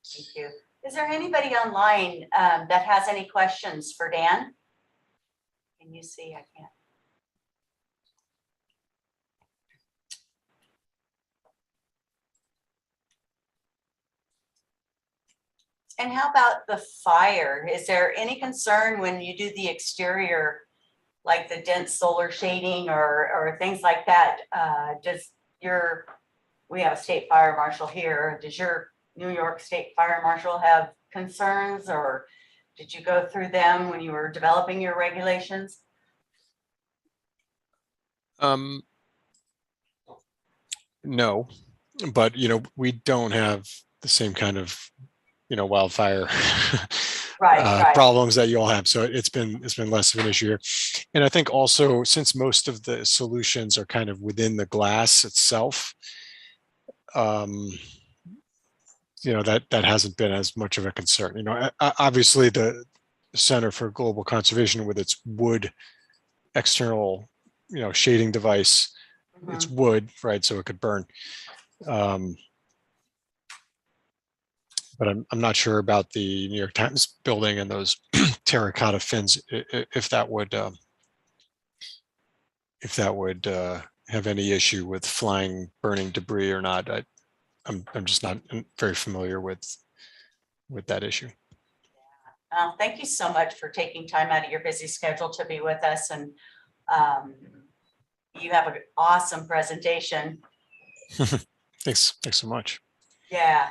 Thank you. Is there anybody online that has any questions for Dan? Can you see? I can't. And how about the fire? Is there any concern when you do the exterior, like the dense solar shading or things like that? We have a state fire marshal here. Does your New York State Fire Marshal have concerns, or did you go through them when you were developing your regulations? No, but we don't have the same kind of wildfire right. problems that you all have. So it's been less of an issue here. And I think also, since most of the solutions are kind of within the glass itself, that hasn't been as much of a concern. Obviously the Center for Global Conservation, with its wood external, shading device, it's wood, right? So it could burn. But I'm not sure about the New York Times building and those terracotta fins, if that would have any issue with flying, burning debris or not. I'm just not very familiar with that issue. Thank you so much for taking time out of your busy schedule to be with us, and you have an awesome presentation. Thanks so much. Yeah.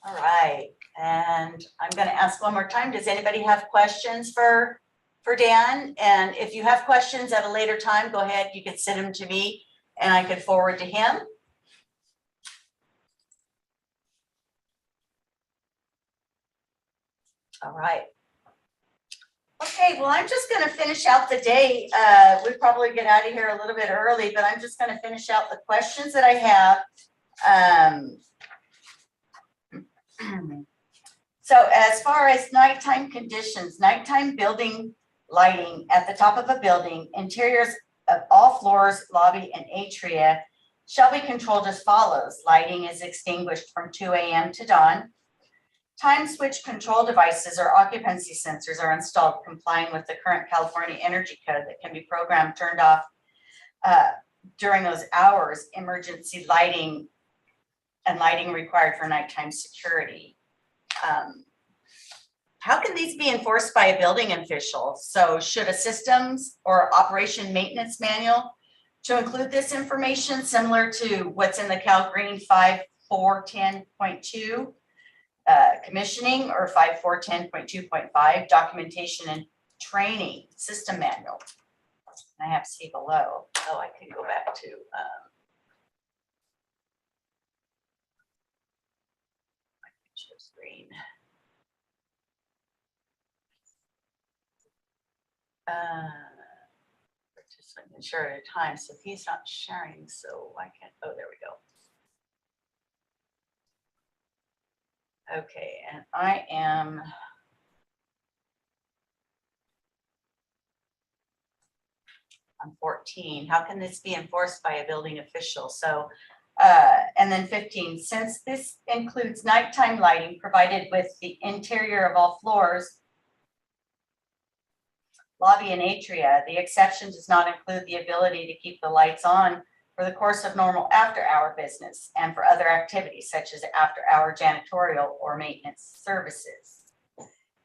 All right, and I'm going to ask one more time. Does anybody have questions for Dan? And if you have questions at a later time, go ahead. You can send them to me, and I could forward to him. All right. Okay, well, I'm just going to finish out the day. We probably get out of here a little bit early, but I'm just going to finish out the questions that I have. So as far as nighttime conditions, nighttime building lighting at the top of a building, interiors of all floors, lobby, and atria shall be controlled as follows. Lighting is extinguished from 2 a.m. to dawn. Time switch control devices or occupancy sensors are installed complying with the current California Energy Code that can be programmed, turned off during those hours. Emergency lighting and lighting required for nighttime security. How can these be enforced by a building official? So should a systems or operation maintenance manual to include this information, similar to what's in the CALGreen 5410.2 commissioning, or 5410.2.5 documentation and training system manual? I have to see below. Oh, I can go back to screen. Just making sure at a time. So he's not sharing, so I can't. Oh, there we go. Okay, and I am On 14, how can this be enforced by a building official? So, and then 15, since this includes nighttime lighting provided with the interior of all floors, lobby and atria, the exception does not include the ability to keep the lights on for the course of normal after-hour business and for other activities such as after-hour janitorial or maintenance services.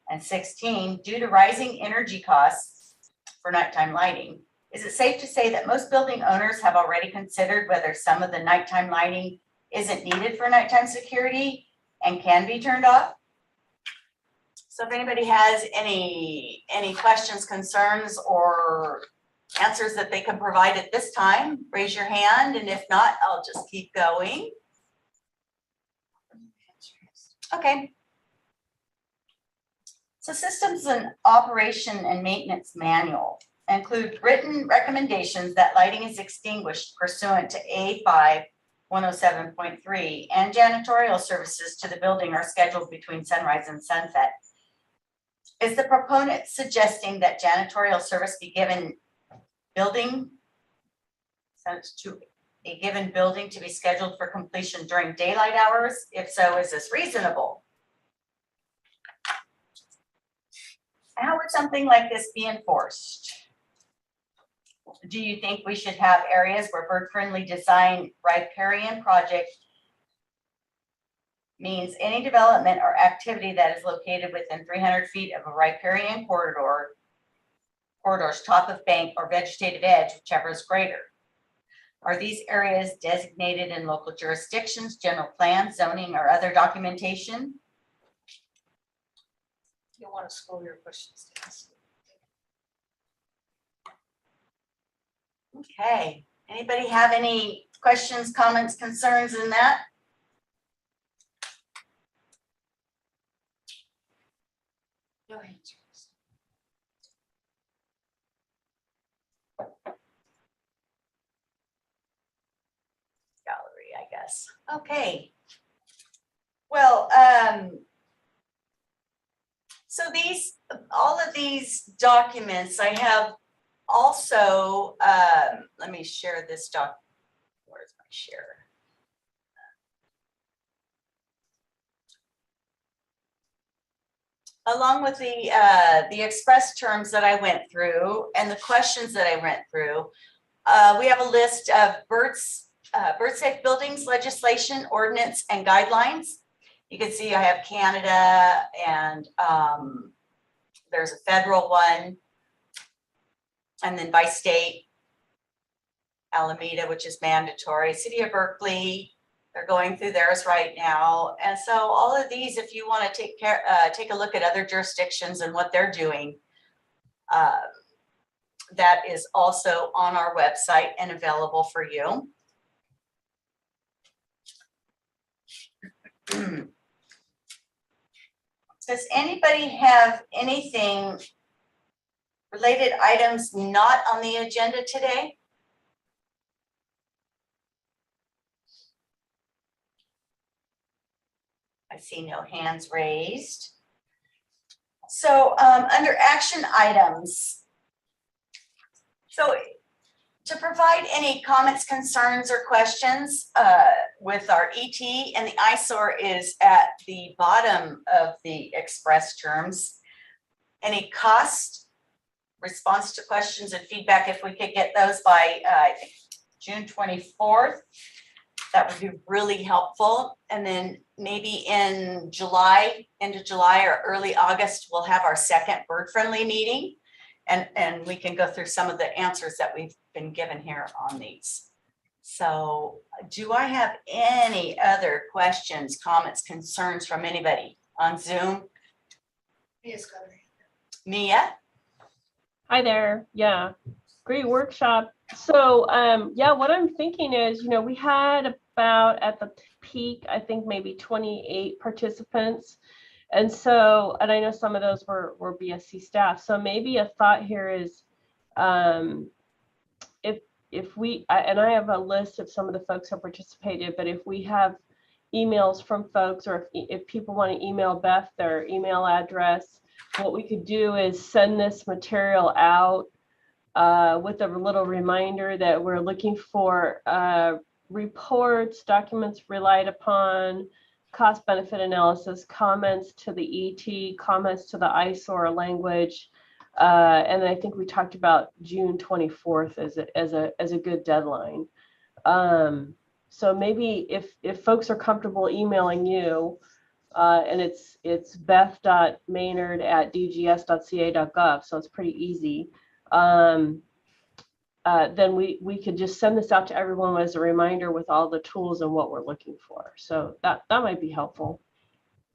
And 16, due to rising energy costs for nighttime lighting, is it safe to say that most building owners have already considered whether some of the nighttime lighting isn't needed for nighttime security and can be turned off? So if anybody has any questions, concerns, or answers that they can provide at this time, raise your hand, and if not, I'll just keep going. Okay. So systems and operation and maintenance manual include written recommendations that lighting is extinguished pursuant to A5 107.3 and janitorial services to the building are scheduled between sunrise and sunset. Is the proponent suggesting that janitorial service be given building, sent to a given building to be scheduled for completion during daylight hours? If so, is this reasonable? How would something like this be enforced? Do you think we should have areas where bird-friendly design riparian project means any development or activity that is located within 300 feet of a riparian corridor's top of bank or vegetated edge, whichever is greater? Are these areas designated in local jurisdictions, general plans, zoning, or other documentation? You'll want to scroll your questions down. Okay, anybody have any questions, comments, concerns in that? No answers. Gallery, I guess. Okay. Well, so all of these documents I have also, let me share this where's my share? Along with the express terms that I went through and the questions that I went through, we have a list of bird safe buildings legislation, ordinance, and guidelines. You can see I have Canada and there's a federal one, and then by state, Alameda, which is mandatory, City of Berkeley, they're going through theirs right now. And so all of these, if you want to take a look at other jurisdictions and what they're doing, that is also on our website and available for you. Does anybody have anything related items not on the agenda today? I see no hands raised. So under action items, so to provide any comments, concerns, or questions with our ET, and the eyesore is at the bottom of the express terms. Any cost, response to questions and feedback, if we could get those by I think June 24th, that would be really helpful. And then maybe in July, end of July or early August, we'll have our second bird-friendly meeting. And we can go through some of the answers that we've been given here on these. So do I have any other questions, comments, concerns from anybody on Zoom? Mia? Hi there. Yeah, great workshop. So yeah, what I'm thinking is, we had about at the peak, I think maybe 28 participants. And so, and I know some of those were BSC staff. So maybe a thought here is if we, and I have a list of some of the folks who participated, but if we have emails from folks, or if people want to email Beth their email address, what we could do is send this material out with a little reminder that we're looking for reports, documents relied upon, cost benefit analysis, comments to the ET, comments to the eyesore language. And I think we talked about June 24th as a good deadline. So maybe if folks are comfortable emailing you, and it's beth.maynard@dgs.ca.gov, so it's pretty easy. Then we could just send this out to everyone as a reminder with all the tools and what we're looking for. So that might be helpful.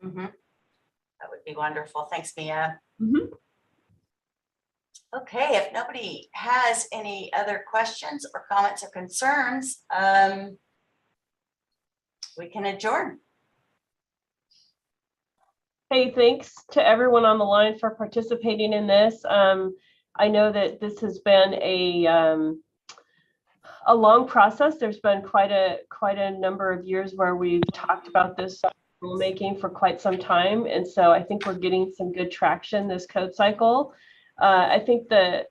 Mhm. That would be wonderful. Thanks, Mia. Mhm. Okay, if nobody has any other questions or comments or concerns, we can adjourn. Hey, thanks to everyone on the line for participating in this. I know that this has been a long process. There's been quite a number of years where we've talked about this rulemaking for quite some time, and so I think we're getting some good traction this code cycle. I think the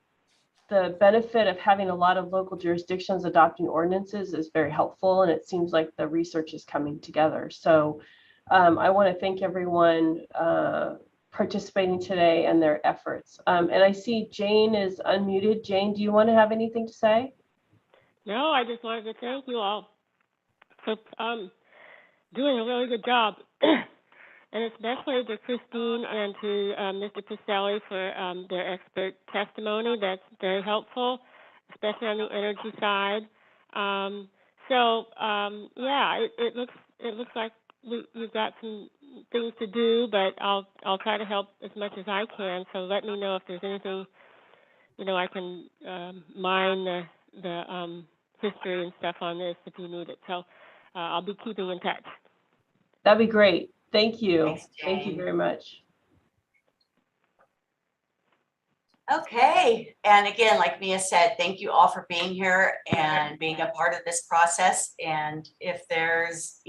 benefit of having a lot of local jurisdictions adopting ordinances is very helpful, and it seems like the research is coming together. So I want to thank everyone participating today and their efforts. And I see Jane is unmuted. Jane, do you want to have anything to say? No, I just wanted to thank you all for doing a really good job. And especially to Christine and to Mr. Pacelli for their expert testimony. That's very helpful, especially on the energy side. Yeah, it looks like you've got some things to do, but I'll try to help as much as I can. So let me know if there's anything, I can mine the history and stuff on this if you need it. So I'll be keeping in touch. That'd be great. Thank you. Thanks, Thank you Jane. very much. Okay, and again, like Mia said, thank you all for being here and being a part of this process. And if there's,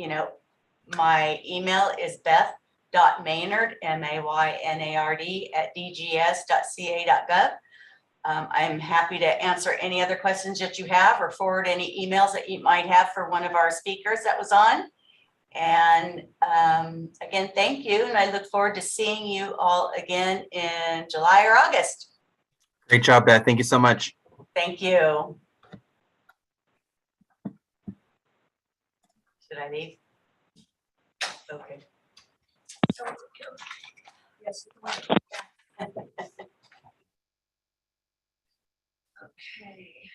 my email is beth.maynard, MAYNARD @dgs.ca.gov. I'm happy to answer any other questions that you have or forward any emails that you might have for one of our speakers that was on. And again, thank you. And I look forward to seeing you all again in July or August. Great job, Beth. Thank you so much. Thank you. Should I leave? Okay. Yes. Okay.